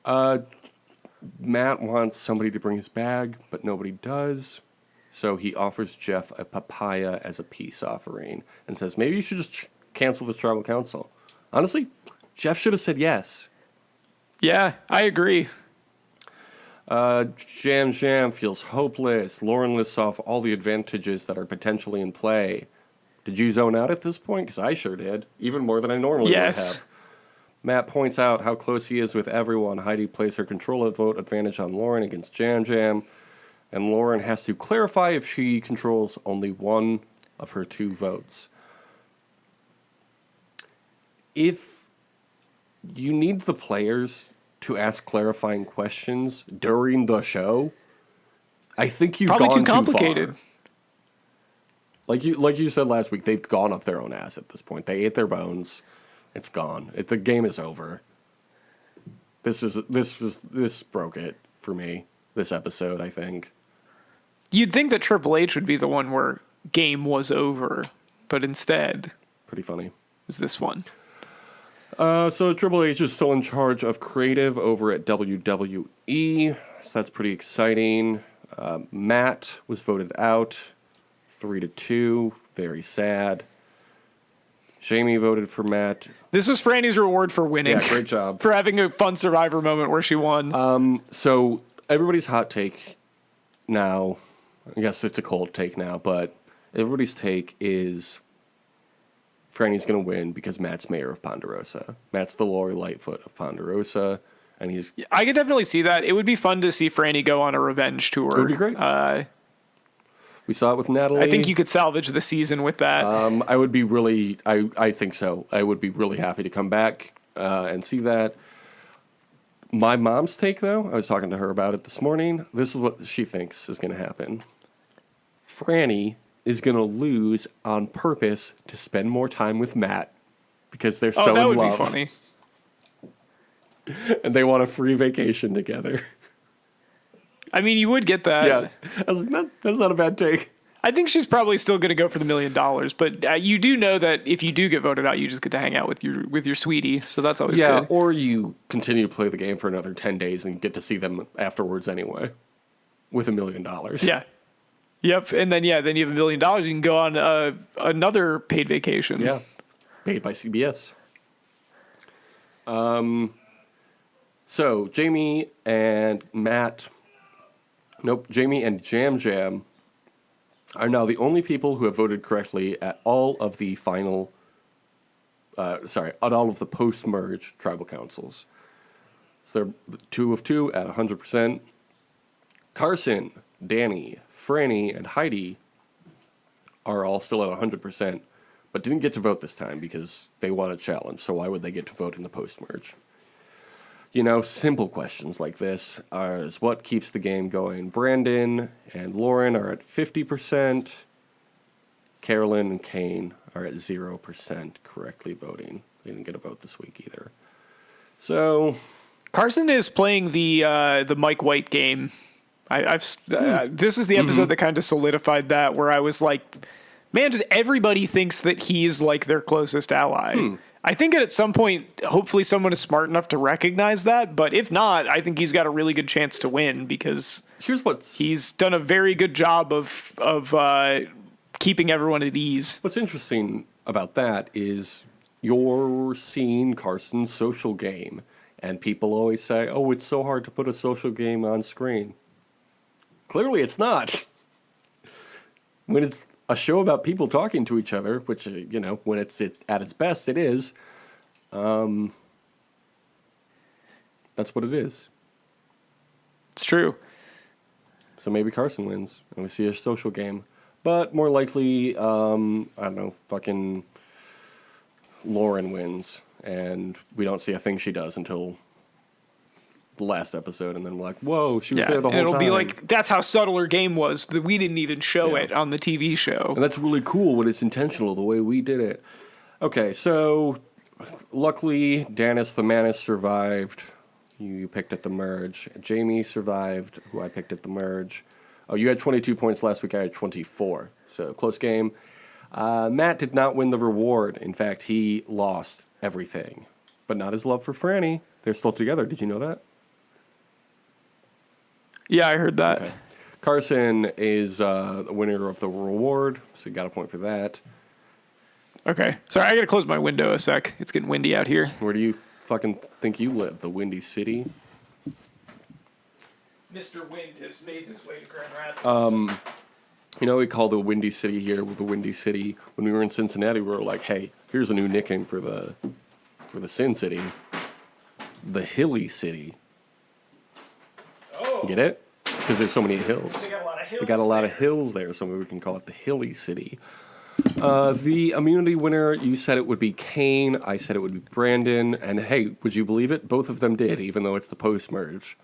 Yeah. Matt wants somebody to bring his bag, but nobody does. So he offers Jeff a papaya as a peace offering and says, maybe you should just cancel this tribal council. Honestly, Jeff should have said yes. Yeah, I agree. Jam feels hopeless. Lauren lists off all the advantages that are potentially in play. Did you zone out at this point? Because I sure did. Even more than I normally would Yes. have. Matt points out how close he is with everyone. Heidi plays her control vote advantage on Lauren against Jam. And Lauren has to clarify if she controls only one of her two votes. If you need the players to ask clarifying questions during the show, I think you've Probably gone too complicated. too far. Like you said last week, they've gone up their own ass at this point. They ate their bones. It's gone. The game is over. This broke it for me. this episode, I think. You'd think that Triple H would be the one where game was over, but instead, Pretty funny. is this one. So Triple H is still in charge of creative over at WWE, so that's pretty exciting. Matt was voted out, 3-2, very sad. Jamie voted for Matt. This was Franny's reward for winning. Yeah, great job. For having a fun Survivor moment where she won. So everybody's hot take now, I guess it's a cold take now, but everybody's take is Franny's going to win because Matt's mayor of Ponderosa. Matt's the Lori Lightfoot of Ponderosa, and he's... I could definitely see that. It would be fun to see Franny go on a revenge tour. It would be great. We saw it with Natalie. I think you could salvage the season with that. I would be really... I think so. I would be really happy to come back and see that. My mom's take, though, I was talking to her about it this morning. This is what she thinks is going to happen. Franny is going to lose on purpose to spend more time with Matt because they're so that in would love. be funny. And they want a free vacation together. I mean, you would get that. Yeah, I was like, that's not a bad take. I think she's probably still going to go for the $1 million, but you do know that if you do get voted out, you just get to hang out with your sweetie. So that's always good. Or you continue to play the game for another 10 days and get to see them afterwards anyway, with $1 million. Yeah. Yep. And then you have $1 million. You can go on another paid vacation. Yeah, paid by CBS. So Jamie and Jam Jam are now the only people who have voted correctly at all of the final, at all of the post-merge tribal councils. So they're 2 of 2 at 100%. Carson, Danny, Franny, and Heidi are all still at 100%, but didn't get to vote this time because they won a challenge, so why would they get to vote in the post-merge? You know, simple questions like this is what keeps the game going. Brandon and Lauren are at 50%. Carolyn and Kane are at 0% correctly voting. They didn't get a vote this week either. So Carson is playing the Mike White game. This is the episode that kind of solidified that, where I was like, man, just everybody thinks that he's like their closest ally. I think at some point, hopefully someone is smart enough to recognize that. But if not, I think he's got a really good chance to win because he's done a very good job of keeping everyone at ease. What's interesting about that is you're seeing Carson's social game, and people always say, oh, it's so hard to put a social game on screen. Clearly it's not. When it's a show about people talking to each other, which, when it's at its best, it is. That's what it is. It's true. So maybe Carson wins, and we see a social game. But more likely, I don't know, fucking Lauren wins, and we don't see a thing she does until the last episode, and then we're like, whoa, she was there the whole time. It'll be like, that's how subtle her game was, that we didn't even show it on the TV show. And that's really cool when it's intentional, the way we did it. Okay, so luckily, Danis the Manis survived. You picked at the merge. Jamie survived, who I picked at the merge. Oh, you had 22 points last week. I had 24. So, close game. Matt did not win the reward. In fact, he lost everything. But not his love for Franny. They're still together. Did you know that? Yeah, I heard that. Okay. Carson is the winner of the reward, so you got a point for that. Okay. Sorry, I gotta close my window a sec. It's getting windy out here. Where do you fucking think you live? The Windy City? Mr. Wind has made his way to Grand Rapids. We call the Windy City here the Windy City. When we were in Cincinnati, we were like, hey, here's a new nickname for the Sin City. The Hilly City. Oh. Get it? Because there's so many hills. They got a lot of hills. We got a lot of hills there, so maybe we can call it the Hilly City. The immunity winner, you said it would be Kane. I said it would be Brandon. And hey, would you believe it? Both of them did, even though it's the post-merge.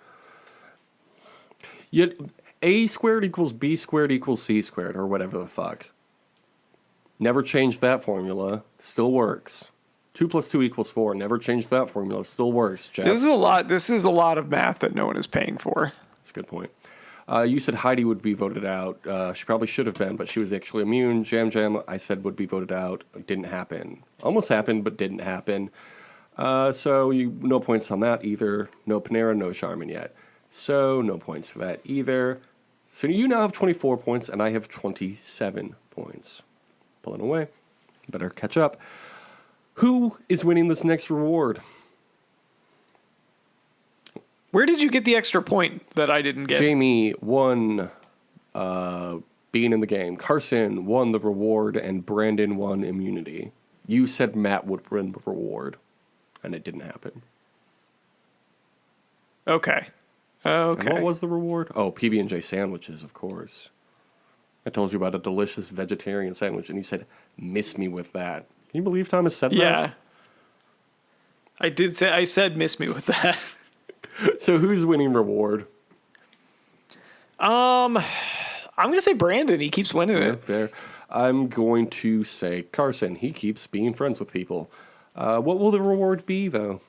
Yet A squared equals B squared equals C squared, or whatever the fuck. Never changed that formula. Still works. 2 + 2 = 4. Never changed that formula. Still works, Jeff. This is a lot of math that no one is paying for. that's a good point. You said Heidi would be voted out. She probably should have been, but she was actually immune. Jam Jam, I said, would be voted out. Didn't happen. Almost happened, but didn't happen. So no points on that either. No Panera, no Charmin yet. So no points for that either. So you now have 24 points, and I have 27 points. Pulling away. Better catch up. Who is winning this next reward? Where did you get the extra point that I didn't get? Jamie won being in the game. Carson won the reward, and Brandon won immunity. You said Matt would win the reward, and it didn't happen. Okay. Okay. And what was the reward? Oh, PB&J sandwiches, of course. I told you about a delicious vegetarian sandwich, and you said, miss me with that. Can you believe Thomas said that? Yeah. I said miss me with that. So who's winning reward? I'm going to say Brandon. He keeps winning it. Fair. I'm going to say Carson. He keeps being friends with people. What will the reward be, though?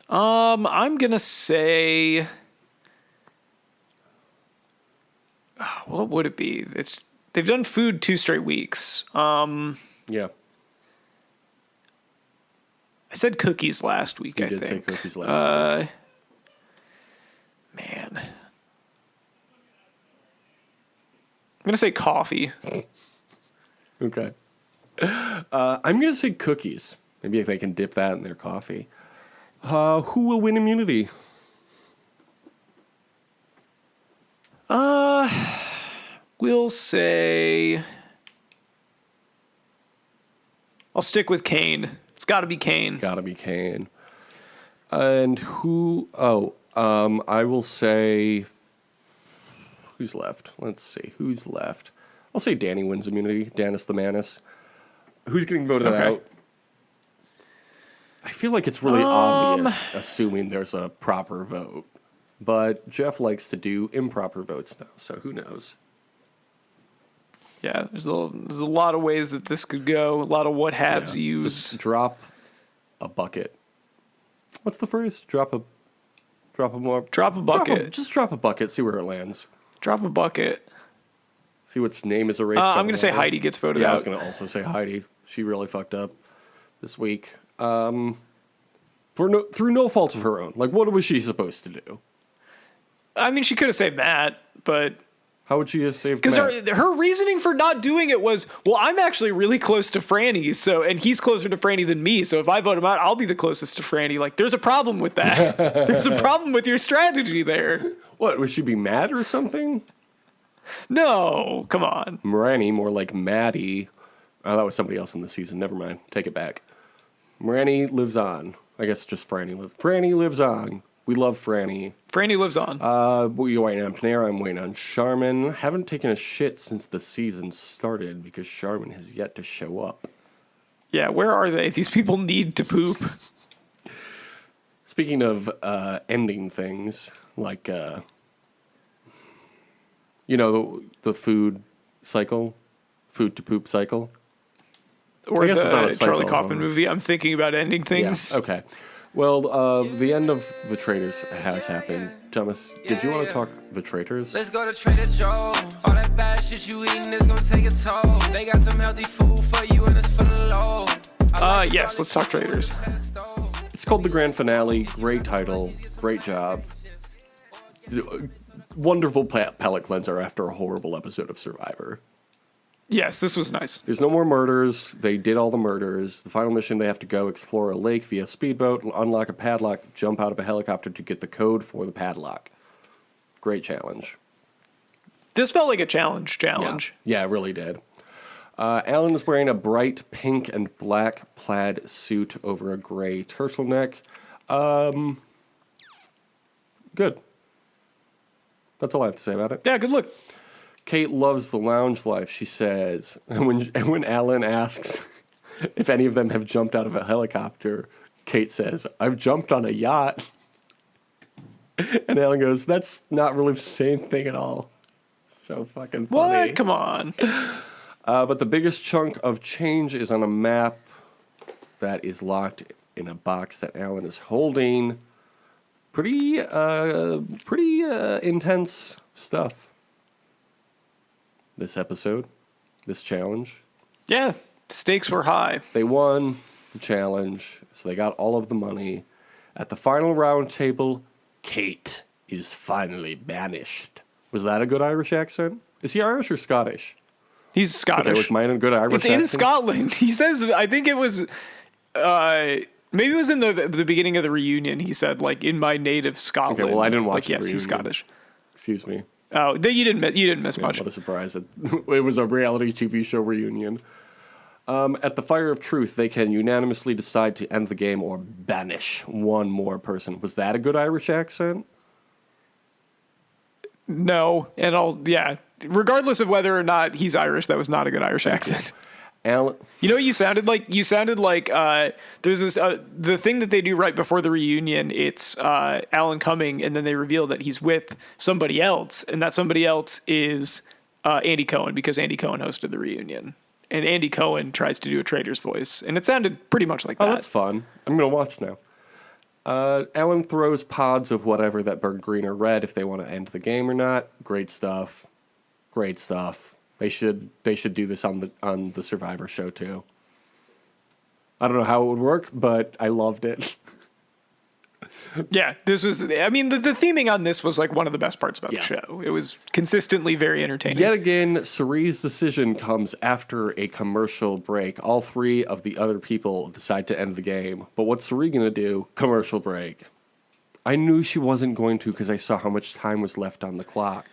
I'm going to say... what would it be? They've done food 2 straight weeks. Yeah. I said cookies last week, I think. You did say cookies last week. Man. I'm going to say coffee. Okay. I'm going to say cookies. Maybe if they can dip that in their coffee. Who will win immunity? We'll say... I'll stick with Kane. It's got to be Kane. Gotta be Kane. And who... I will say... Who's left? Let's see. Who's left? I'll say Danny wins immunity. Danis the Manis. Who's getting voted out? I feel like it's really obvious, assuming there's a proper vote. But Jeff likes to do improper votes now, so who knows? Yeah, there's a lot of ways that this could go. A lot of what haves yous. Just drop a bucket. What's the phrase? Drop a bucket. Just drop a bucket. See where it lands. Drop a bucket. See what's name is erased. I'm going to say Heidi gets voted out. I was going to also say Heidi. She really fucked up this week. Through no fault of her own. Like, what was she supposed to do? I mean, she could have saved Matt, but... How would she have saved Matt? Because her reasoning for not doing it was, well, I'm actually really close to Franny, and he's closer to Franny than me, so if I vote him out, I'll be the closest to Franny. Like, there's a problem with that. There's a problem with your strategy there. What, would she be mad or something? No, come on. Moranny, more like Maddie. Oh, that was somebody else in the season. Never mind. Take it back. Moranny lives on. I guess just Franny lives. Franny lives on. We love Franny. Franny lives on. You're waiting on Panera. I'm waiting on Charmin. Haven't taken a shit since the season started because Charmin has yet to show up. Yeah, where are they? These people need to poop. Speaking of ending things, like, the food cycle, food to poop cycle. Or the Charlie Kaufman movie, I'm thinking about ending things. Yeah, okay. Well, the end of The Traitors has happened. Thomas, did you want to talk The Traitors? Let's go to Trader Joe. All that bad shit you eating is gonna take a toll. They got some healthy food for you and it's for the low. Yes, let's talk Traitors. It's called The Grand Finale. Great title. Great job. Wonderful palate cleanser after a horrible episode of Survivor. Yes, this was nice. There's no more murders. They did all the murders. The final mission, they have to go explore a lake via speedboat, unlock a padlock, jump out of a helicopter to get the code for the padlock. Great challenge. This felt like a challenge. Yeah, it really did. Alan is wearing a bright pink and black plaid suit over a gray turtleneck. Good. That's all I have to say about it. Yeah, good look. Kate loves the lounge life, she says. And when Alan asks if any of them have jumped out of a helicopter, Kate says, I've jumped on a yacht. And Alan goes, that's not really the same thing at all. So fucking funny. What? Come on. But the biggest chunk of change is on a map that is locked in a box that Alan is holding. Pretty intense stuff. This episode, this challenge. Yeah, stakes were high. They won the challenge, so they got all of the money. At the final round table, Kate is finally banished. Was that a good Irish accent? Is he Irish or Scottish? He's Scottish. Okay, was mine a good Irish accent? It's in Scotland. He says, I think it was, maybe it was in the beginning of the reunion. He said, like, in my native Scotland. Okay, well, I didn't watch the yes, reunion. he's Scottish. Excuse me. Oh, you didn't miss much. What a surprise. It was a reality TV show reunion. At the Fire of Truth, they can unanimously decide to end the game or banish one more person. Was that a good Irish accent? No, regardless of whether or not he's Irish, that was not a good Irish accent. Alan, You know what you sounded like? You sounded like there's this the thing that they do right before the reunion. It's Alan Cumming, and then they reveal that he's with somebody else, and that somebody else is Andy Cohen, because Andy Cohen hosted the reunion, and Andy Cohen tries to do a traitor's voice, and it sounded pretty much like that. Oh, that's fun. I'm going to watch now. Alan throws pods of whatever that burn green or red if they want to end the game or not. Great stuff. Great stuff. They should do this on the Survivor show too. I don't know how it would work, but I loved it. Yeah, this was. I mean, the theming on this was like one of the best parts about the show. It was consistently very entertaining. Yet again, Cerie's decision comes after a commercial break. All three of the other people decide to end the game. But what's Cerie going to do? Commercial break. I knew she wasn't going to because I saw how much time was left on the clock.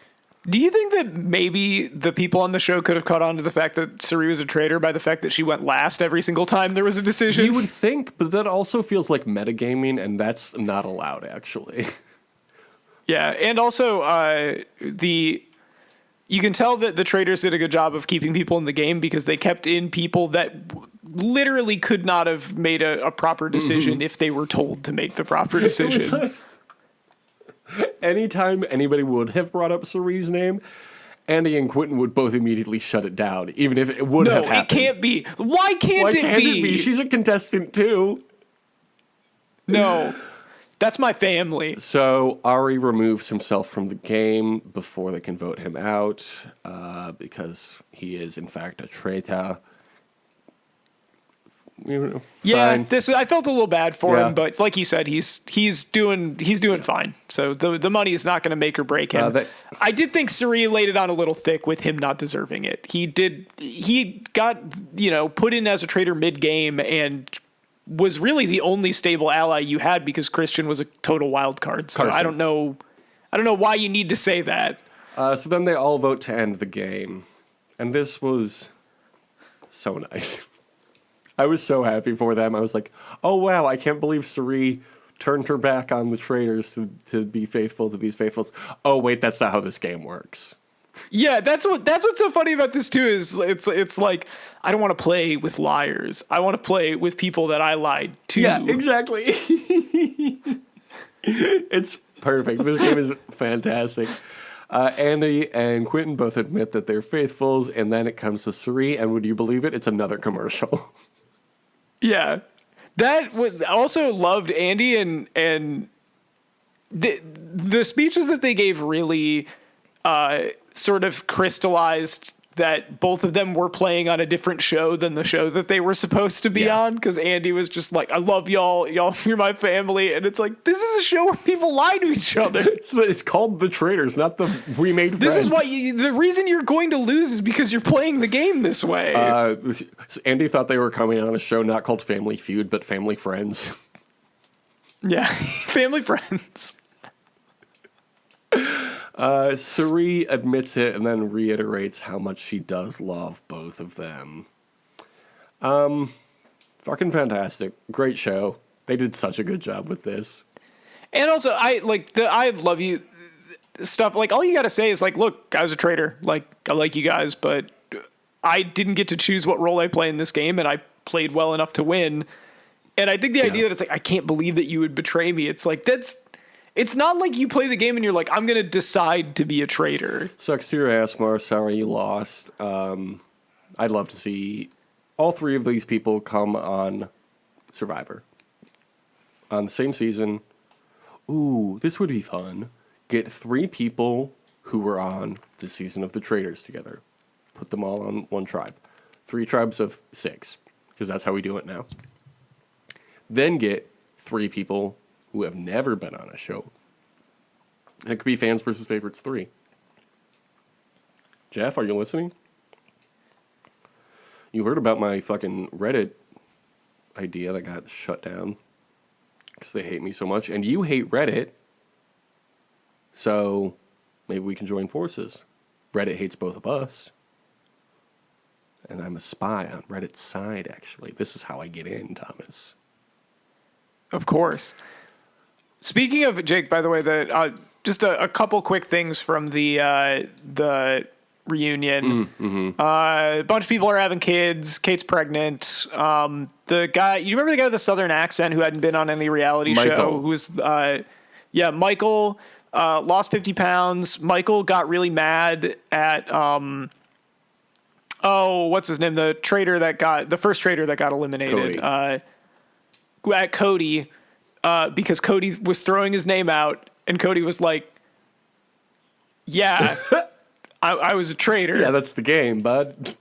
Do you think that maybe the people on the show could have caught on to the fact that Cerie was a traitor by the fact that she went last every single time there was a decision? You would think, but that also feels like metagaming, and that's not allowed, actually. Yeah, and also you can tell that the traitors did a good job of keeping people in the game because they kept in people that literally could not have made a proper decision if they were told to make the proper decision. Anytime anybody would have brought up Cerie's name, Andy and Quentin would both immediately shut it down, even if it would have happened. No, it can't be. Why can't it be? She's a contestant, too. No. That's my family. So Ari removes himself from the game before they can vote him out because he is, in fact, a traitor. Yeah, I felt a little bad for him, but like he said, he's doing fine. So the money is not going to make or break him. I did think Cerie laid it on a little thick with him not deserving it. He got put in as a traitor mid game and was really the only stable ally you had because Christian was a total wild card. So I don't know why you need to say that. So then they all vote to end the game, and this was so nice. I was so happy for them. I was like, oh, wow, I can't believe Cerie turned her back on the traitors to be faithful to these faithfuls. Oh, wait, that's not how this game works. Yeah, that's what's so funny about this, too, is it's like, I don't want to play with liars. I want to play with people that I lied to. Yeah, exactly. It's perfect. This game is fantastic. Andy and Quentin both admit that they're faithfuls, and then it comes to Cerie, and would you believe it? It's another commercial. Yeah, that also loved Andy and the speeches that they gave really sort of crystallized that both of them were playing on a different show than the show that they were supposed to be on. Because Andy was just like, I love y'all, you're my family. And it's like, this is a show where people lie to each other. It's called The Traitors, not the We Made Friends. This is why the reason you're going to lose is because you're playing the game this way. Andy thought they were coming on a show not called Family Feud, but Family Friends. Yeah, Family Friends. Cerie admits it and then reiterates how much she does love both of them. Fucking fantastic. Great show. They did such a good job with this. And also, I love you stuff. Like, all you got to say is, like, look, I was a traitor. Like, I like you guys, but I didn't get to choose what role I play in this game, and I played well enough to win. And I think the idea that it's like, I can't believe that you would betray me. It's like, it's not like you play the game and you're like, I'm going to decide to be a traitor. Sucks to your ass, Mar. Sorry you lost. I'd love to see all three of these people come on Survivor on the same season. ooh, this would be fun. Get 3 people who were on this season of The Traitors together. Put them all on one tribe. 3 tribes of 6, because that's how we do it now. Then get 3 people who have never been on a show. And it could be fans versus favorites 3. Jeff, are you listening? You heard about my fucking Reddit idea that got shut down because they hate me so much. And you hate Reddit, so maybe we can join forces. Reddit hates both of us. And I'm a spy on Reddit's side, actually. This is how I get in, Thomas. Of course. Speaking of Jake, by the way, just a couple quick things from the reunion. A bunch of people are having kids. Kate's pregnant. The guy, you remember the guy with the southern accent who hadn't been on any reality show? Who was, Michael lost 50 pounds. Michael got really mad at, what's his name? The first traitor that got eliminated. At Cody, because Cody was throwing his name out, and Cody was like, yeah, I was a traitor. Yeah, that's the game, bud.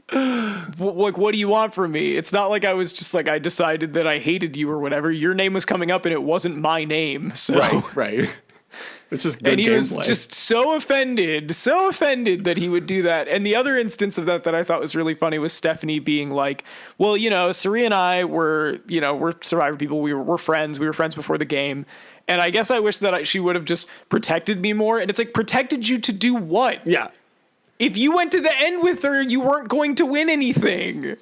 What do you want from me? It's not like I was just like, I decided that I hated you or whatever. Your name was coming up and it wasn't my name. So. Right. It's just good and he gameplay. was just so offended that he would do that. And the other instance of that I thought was really funny was Stephanie being like, well, Sari and I we're Survivor people. We're friends. We were friends before the game. And I guess I wish that she would have just protected me more. And it's like, protected you to do what? Yeah. If you went to the end with her, you weren't going to win anything.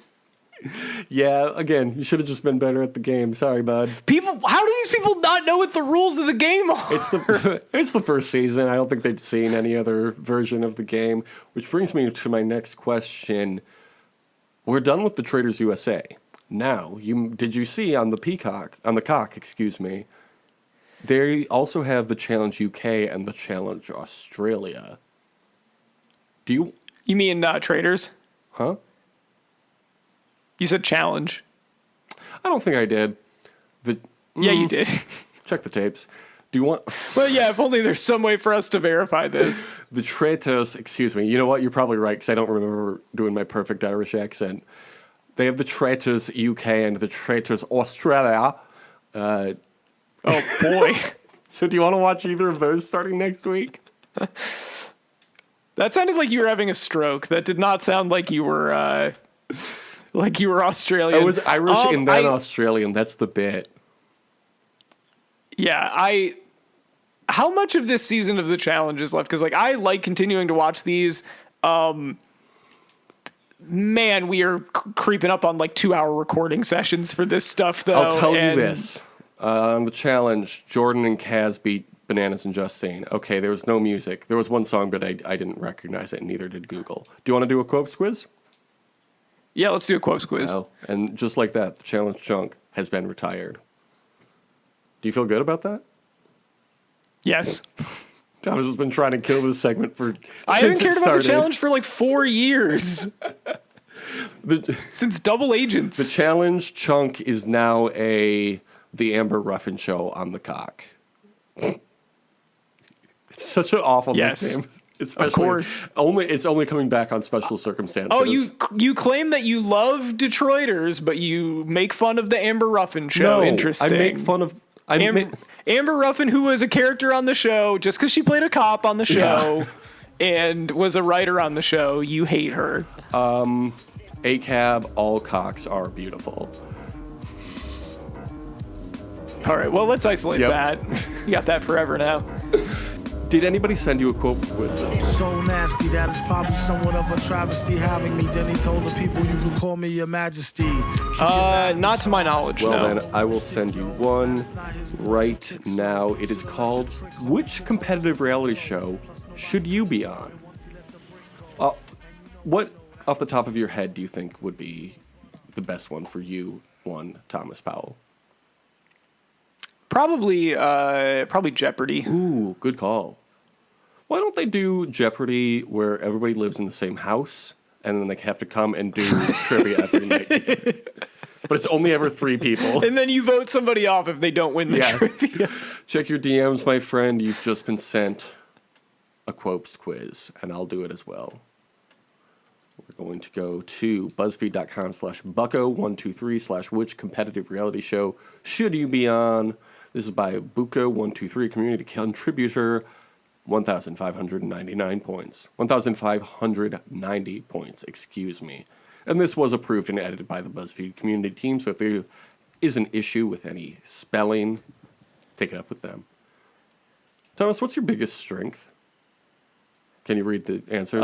Yeah, again, you should have just been better at the game. Sorry, bud. How do these people not know what the rules of the game are? It's the first season. I don't think they'd seen any other version of the game. Which brings me to my next question. We're done with the Traitors USA. Now, did you see on the cock, they also have the Challenge UK and the Challenge Australia. You mean Traitors? Huh? You said challenge. I don't think I did. Yeah, you did. Check the tapes. Do you want... Well, yeah, if only there's some way for us to verify this. The Traitors, you know what? You're probably right, because I don't remember doing my perfect Irish accent. They have the Traitors UK and the Traitors Australia. Oh, boy. So do you want to watch either of those starting next week? That sounded like you were having a stroke. That did not sound like you were... like you were Australian. I was Irish and then Australian. That's the bit. Yeah, how much of this season of the challenge is left? Because I like continuing to watch these. Man, we are creeping up on 2-hour recording sessions for this stuff, though. I'll tell you this. On the challenge, Jordan and Kaz beat Bananas and Justine. Okay, there was no music. There was one song, but I didn't recognize it, and neither did Google. Do you want to do a quotes quiz? Yeah, let's do a quotes quiz. Oh, and just like that, the challenge chunk has been retired. Do you feel good about that? Yes. Thomas has been trying to kill this segment I haven't cared about the challenge for 4 years. Since Double Agents. The challenge chunk is now the Amber Ruffin show on the cock. It's such an awful nickname. Especially, of course. It's only coming back on special circumstances. Oh, you claim that you love Detroiters, but you make fun of the Amber Ruffin show. No, interesting. I make fun of Amber Ruffin, who was a character on the show, just because she played a cop on the show and was a writer on the show, you hate her. ACAB, all cocks are beautiful. All right, well, let's isolate that. You got that forever now. Did anybody send you a quote quiz this week? So nasty that it's probably somewhat of a travesty having me. Then he told the people you could call me your majesty. Not to my knowledge, well, then I will send you one right now. It is called Which Competitive Reality Show Should You Be On? What, off the top of your head, do you think would be the best one for you, Thomas Powell? Probably Jeopardy. Ooh, good call. Why don't they do Jeopardy where everybody lives in the same house and then they have to come and do trivia every night together? but it's only ever 3 people. And then you vote somebody off if they don't win the trivia. Check your DMs, my friend. You've just been sent a Probst quiz, and I'll do it as well. We're going to go to BuzzFeed.com/Bucko123/ which competitive reality show should you be on? This is by Bucko123, community contributor, 1,599 points. 1,590 points, excuse me. And this was approved and edited by the BuzzFeed community team, so if there is an issue with any spelling, take it up with them. Thomas, what's your biggest strength? Can you read the answers?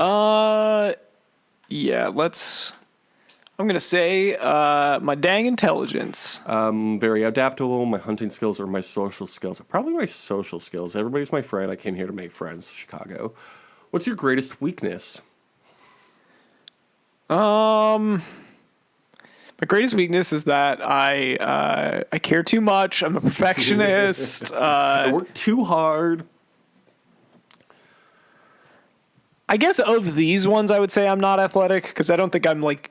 Yeah, I'm going to say my dang intelligence. Very adaptable, my hunting skills, or my social skills. Probably my social skills. Everybody's my friend. I came here to make friends, Chicago. What's your greatest weakness? My greatest weakness is that I care too much. I'm a perfectionist. I work too hard. I guess of these ones, I would say I'm not athletic because I don't think I'm like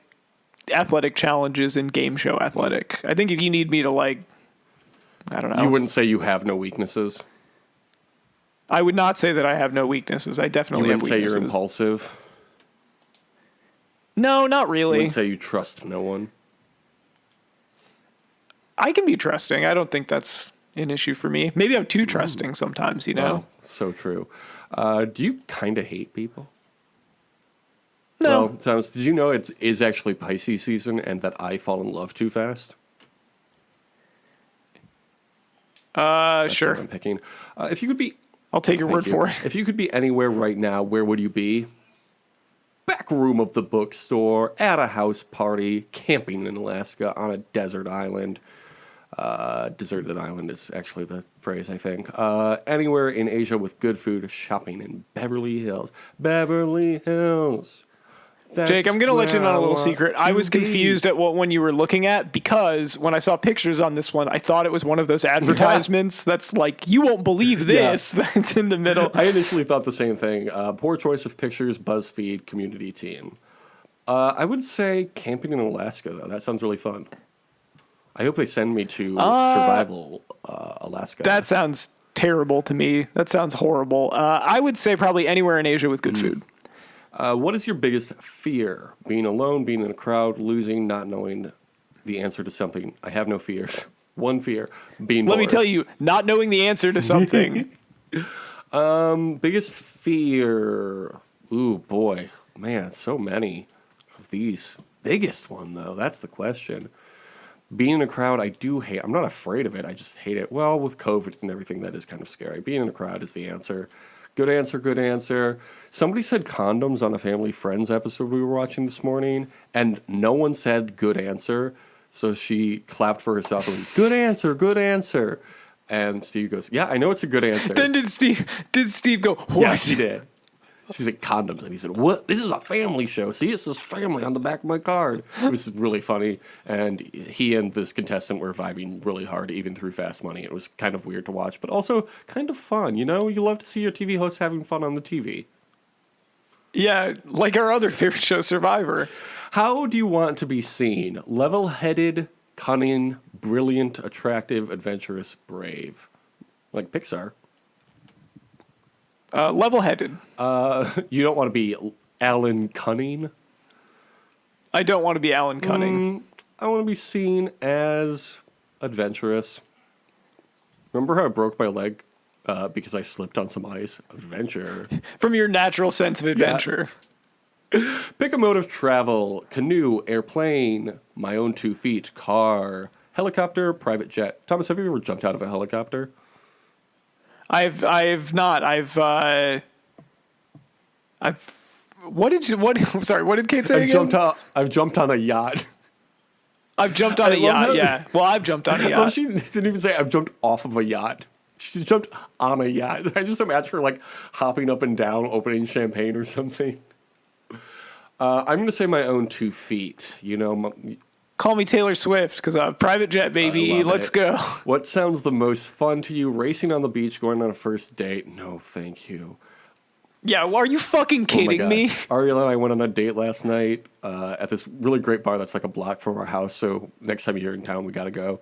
athletic challenges in game show athletic. I think if you need me to I don't know. You wouldn't say you have no weaknesses? I would not say that I have no weaknesses. I definitely You have wouldn't say weaknesses. you're impulsive? No, not You really. wouldn't say you trust no one? I can be trusting. I don't think that's an issue for me. Maybe I'm too trusting sometimes, you know? Wow, so true. Do you kind of hate people? No. Well, Thomas, did you know it is actually Pisces season and that I fall in love too fast? That's Sure. what I'm picking. If you could be... I'll take your word Thank you. for it. If you could be anywhere right now, where would you be? Back room of the bookstore, at a house party, camping in Alaska, on a desert island. Deserted island is actually the phrase, I think. Anywhere in Asia with good food, shopping in Beverly Hills. Beverly Hills. That's Jake, I'm going to let you in on a little where secret. want I was to be. confused at what one you were looking at because when I saw pictures on this one, I thought it was one of those advertisements that's like, you won't believe this, that's in the middle. I initially thought the same thing. Poor choice of pictures, BuzzFeed community team. I would say camping in Alaska, though. That sounds really fun. I hope they send me to Survival Alaska. That sounds terrible to me. That sounds horrible. I would say probably anywhere in Asia with good food. What is your biggest fear? Being alone, being in a crowd, losing, not knowing the answer to something. I have no fears. One fear, being bored. Let me tell you, not knowing the answer to something. Biggest fear. Ooh, boy. Man, so many of these. Biggest one, though. That's the question. Being in a crowd, I do hate. I'm not afraid of it. I just hate it. Well, with COVID and everything, that is kind of scary. Being in a crowd is the answer. Good answer, good answer. Somebody said condoms on a Family Friends episode we were watching this morning, and no one said good answer. So she clapped for herself and went, good answer, good answer. And Steve goes, yeah, I know it's a good answer. Then did Steve go, what? Yes, he did. She's like, condoms. And he said, what? This is a family show. See, it says family on the back of my card. It was really funny. And he and this contestant were vibing really hard, even through Fast Money. It was kind of weird to watch, but also kind of fun. You know, you love to see your TV hosts having fun on the TV. Yeah, like our other favorite show, Survivor. How do you want to be seen? Level-headed, cunning, brilliant, attractive, adventurous, brave. Like Pixar. Level-headed. You don't want to be Alan Cunning? I don't want to be Alan Cunning. I want to be seen as adventurous. Remember how I broke my leg because I slipped on some ice? Adventure. From your natural sense of adventure. Pick a mode of travel. Canoe, airplane, my own 2 feet, car, helicopter, private jet. Thomas, have you ever jumped out of a helicopter? I've not. What did Kate say again? I've jumped on a yacht. I've jumped on a yacht, yeah. Well, I've jumped on a Well, yacht. she didn't even say I've jumped off of a yacht. She jumped on a yacht. I just imagine her like hopping up and down, opening champagne or something. I'm going to say my own 2 feet. You know, Call me Taylor Swift, because private jet, baby. love Let's it. go. What sounds the most fun to you? Racing on the beach, going on a first date? No, thank you. Yeah, well, are you fucking kidding me? Ariel and I went on a date last night at this really great bar that's like a block from our house. So next time you're in town, we got to go.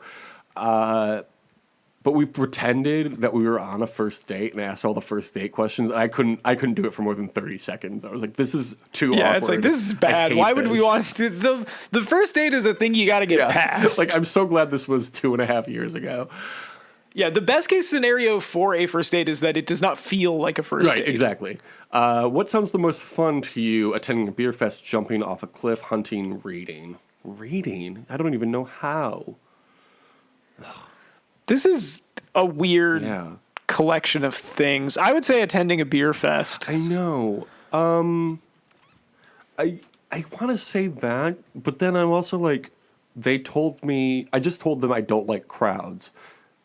But we pretended that we were on a first date and asked all the first date questions. I couldn't do it for more than 30 seconds. I was like, this is too awkward. Yeah, it's like, this is bad. Why would we want to? The first date is a thing you got to get past. Like, I'm so glad this was 2.5 years ago. Yeah, the best case scenario for a first date is that it does not feel like a first date. Right, exactly. What sounds the most fun to you? Attending a beer fest, jumping off a cliff, hunting, reading. Reading? I don't even know how. This is a weird collection of things. I would say attending a beer fest. I know. I want to say that, but then I'm also like, I just told them I don't like crowds.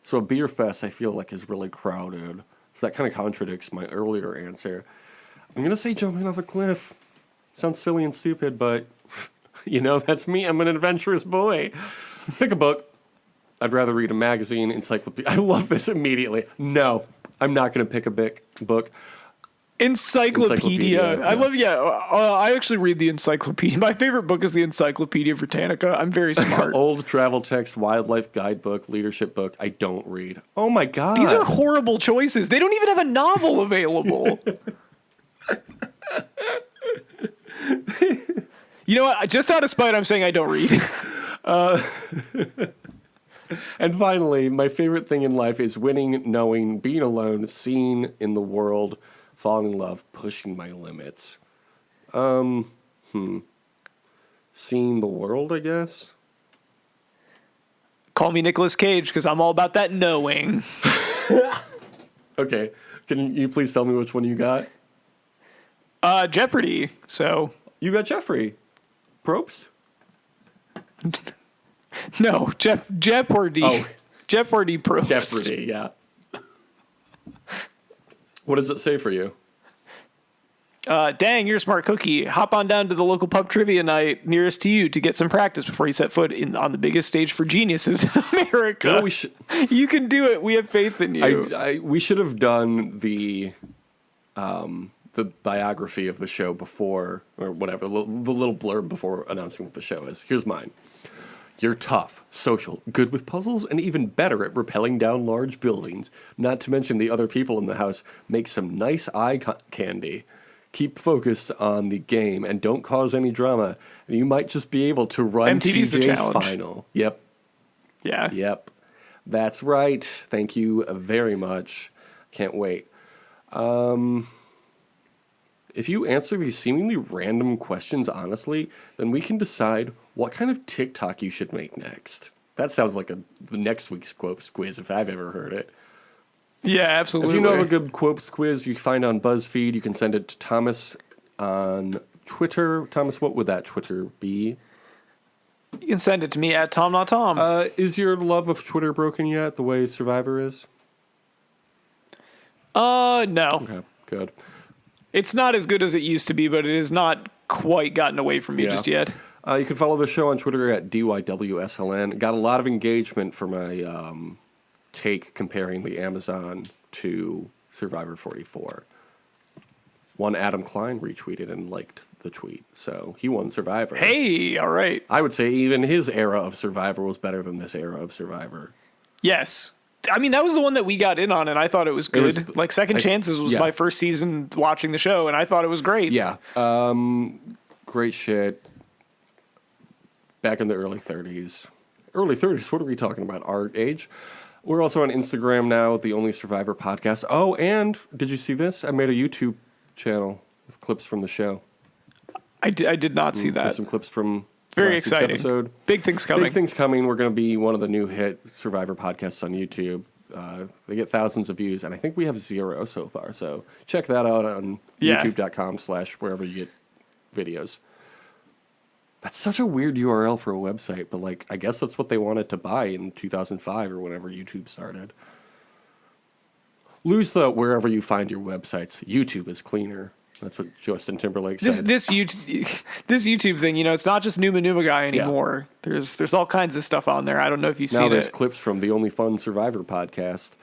So a beer fest, I feel like, is really crowded. So that kind of contradicts my earlier answer. I'm going to say jumping off a cliff. Sounds silly and stupid, but, that's me. I'm an adventurous boy. Pick a book. I'd rather read a magazine, encyclopedia. I love this immediately. No, I'm not going to pick a book. Encyclopedia. Yeah. I love, I actually read the encyclopedia. My favorite book is the Encyclopedia Britannica. I'm very smart. Old travel text, wildlife guidebook, leadership book. I don't read. Oh my God. These are horrible choices. They don't even have a novel available. You know what? Just out of spite, I'm saying I don't read. And finally, my favorite thing in life is winning, knowing, being alone, seeing in the world, falling in love, pushing my limits. Seeing the world, I guess. Call me Nicolas Cage because I'm all about that knowing. Okay. Can you please tell me which one you got? Jeopardy. So You got Jeffrey. Probst? no, Jeopardy. Oh. Jeopardy Probst. Jeopardy, yeah. What does it say for you? Dang, you're a smart cookie. Hop on down to the local pub trivia night nearest to you to get some practice before you set foot on the biggest stage for geniuses in America. No, You can do it. We have faith in you. We should have done the biography of the show before, or whatever, the little blurb before announcing what the show is. Here's mine. You're tough, social, good with puzzles, and even better at rappelling down large buildings. Not to mention the other people in the house make some nice eye candy. Keep focused on the game and don't cause any drama. And you might just be able to run MTV's the TJ's challenge. final. Yep. Yeah. Yep. That's right. Thank you very much. Can't wait. If you answer these seemingly random questions honestly, then we can decide what kind of TikTok you should make next. That sounds like the next week's quotes quiz if I've ever heard it. Yeah, absolutely. If you know of a good quotes quiz you can find on BuzzFeed, you can send it to Thomas on Twitter. Thomas, what would that Twitter be? You can send it to me at TomNotTom. Is your love of Twitter broken yet, the way Survivor is? No. Okay, good. It's not as good as it used to be, but it has not quite gotten away from me just yet. You can follow the show on Twitter at DYWSLN. Got a lot of engagement for my take comparing the Amazon to Survivor 44. One Adam Klein retweeted and liked the tweet, so he won Survivor. Hey, all right. I would say even his era of Survivor was better than this era of Survivor. Yes. I mean, that was the one that we got in on, and I thought it was good. Second Chances was my first season watching the show, and I thought it was great. Yeah. Great shit. Back in the early 30s. Early 30s? What are we talking about? Our age? We're also on Instagram now, The Only Survivor Podcast. Oh, and did you see this? I made a YouTube channel with clips from the show. I did not see that. Some clips from very last week's exciting episode. Big things coming. Big things coming. We're going to be one of the new hit Survivor podcasts on YouTube. They get thousands of views, and I think we have 0 so far. So check that out on youtube.com/wherever you get videos. That's such a weird URL for a website, but I guess that's what they wanted to buy in 2005 or whenever YouTube started. Lose the wherever you find your websites. YouTube is cleaner. That's what Justin Timberlake said. This YouTube thing, it's not just Numa Numa Guy anymore. There's all kinds of stuff on there. I don't know if you've seen it. Now there's clips from the Only Fun Survivor podcast.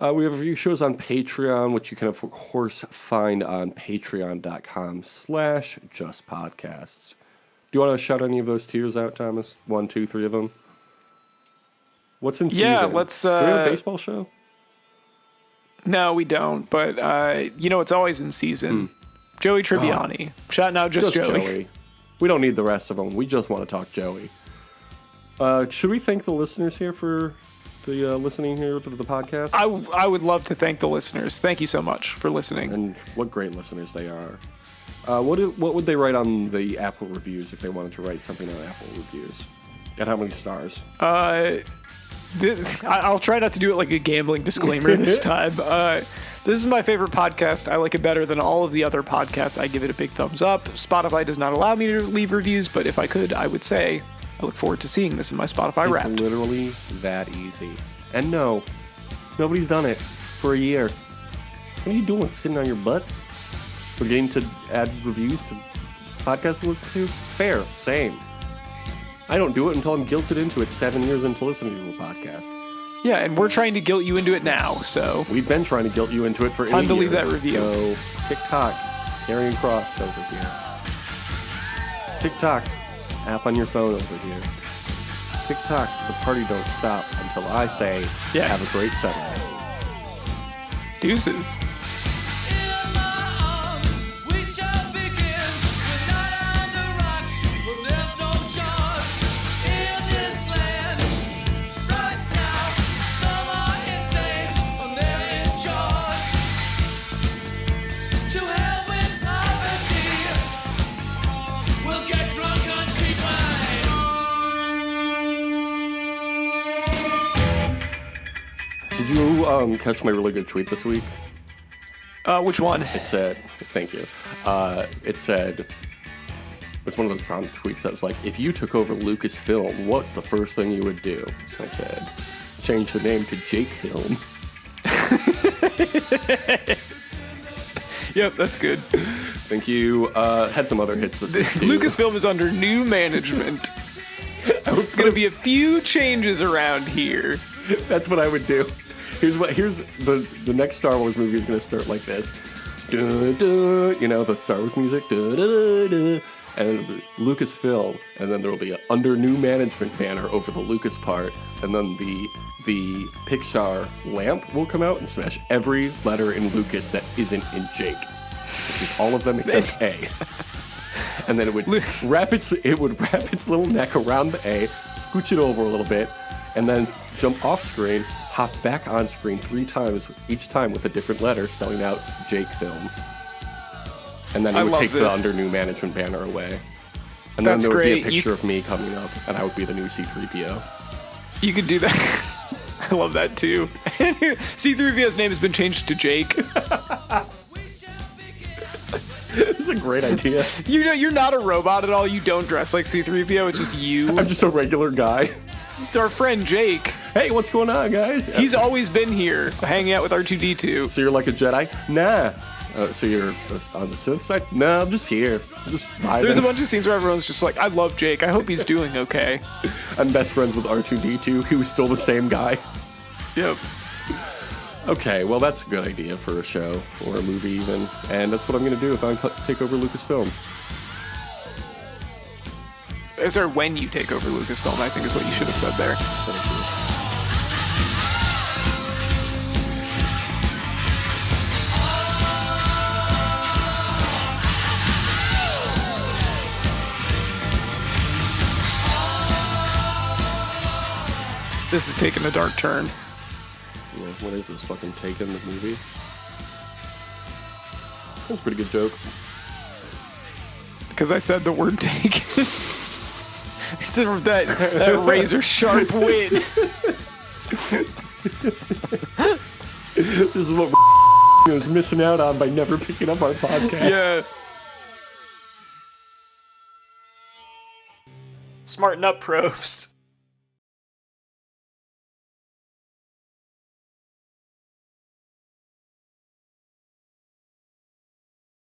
We have a few shows on Patreon, which you can, of course, find on patreon.com/justpodcasts. Do you want to shout any of those tiers out, Thomas? 1, 2, 3 of them? What's in season? Yeah, let's... Do we have a baseball show? No, we don't, but it's always in season. Joey Tribbiani. Shouting out just Joey. We don't need the rest of them. We just want to talk Joey. Should we thank the listeners here for the listening here to the podcast? I would love to thank the listeners. Thank you so much for listening. And what great listeners they are. What would they write on the Apple reviews if they wanted to write something on Apple reviews? And how many stars? I'll try not to do it like a gambling disclaimer this time. This is my favorite podcast. I like it better than all of the other podcasts. I give it a big thumbs up. Spotify does not allow me to leave reviews, but if I could, I would say I look forward to seeing this in my Spotify Wrapped. It's literally that easy. And no, nobody's done it for a year. What are you doing, sitting on your butts? Forgetting to add reviews to podcasts to listen to? Fair, same. I don't do it until I'm guilted into it 7 years into listening to a podcast. Yeah, and we're trying to guilt you into it now, so... We've been trying to guilt you into it for 8 years. Time to leave that review. So, TikTok, carrying cross over here. TikTok, app on your phone over here. TikTok, the party don't stop until I say, have a great Saturday. Deuces. Did you catch my really good tweet this week? Which one? It said, thank you. It said, it's one of those prompt tweets that was like, if you took over Lucasfilm, what's the first thing you would do? I said, change the name to Jake Film. Yep, that's good. Thank you. Had some other hits this week too. Lucasfilm is under new management. It's going to be a few changes around here. That's what I would do. Here's the next Star Wars movie is going to start like this. Duh, duh, the Star Wars music. Duh, duh, duh, duh, and Lucasfilm, and then there will be an under new management banner over the Lucas part, and then the Pixar lamp will come out and smash every letter in Lucas that isn't in Jake, which is all of them except A. And then it would wrap its little neck around the A, scooch it over a little bit, and then jump off screen, hop back on screen 3 times, each time with a different letter spelling out Jake Film. And then it would take the under new management banner away. And then there would be a picture of me coming up, and I would be the new C-3PO. You could do that. I love that too. C-3PO's name has been changed to Jake. It's a great idea. You're not a robot at all. You don't dress like C-3PO. It's just you. I'm just a regular guy. It's our friend Jake. Hey, what's going on, guys? He's always been here, hanging out with R2-D2. So you're like a Jedi? Nah. So you're on the Sith side? No, I'm just here. I'm just vibing. There's a bunch of scenes where everyone's just like, I love Jake. I hope he's doing okay. I'm best friends with R2-D2, who's still the same guy. Yep. Okay, well, that's a good idea for a show, or a movie even. And that's what I'm going to do if I take over Lucasfilm. Or when you take over Lucasfilm, I think is what you should have said there. Thank you. This is taking a dark turn. Yeah, what is this, fucking Taken, the movie? That's a pretty good joke. Because I said the word taken. It's that razor sharp wit. This is what was missing out on by never picking up our podcast. Yeah. Smarten up, Probst.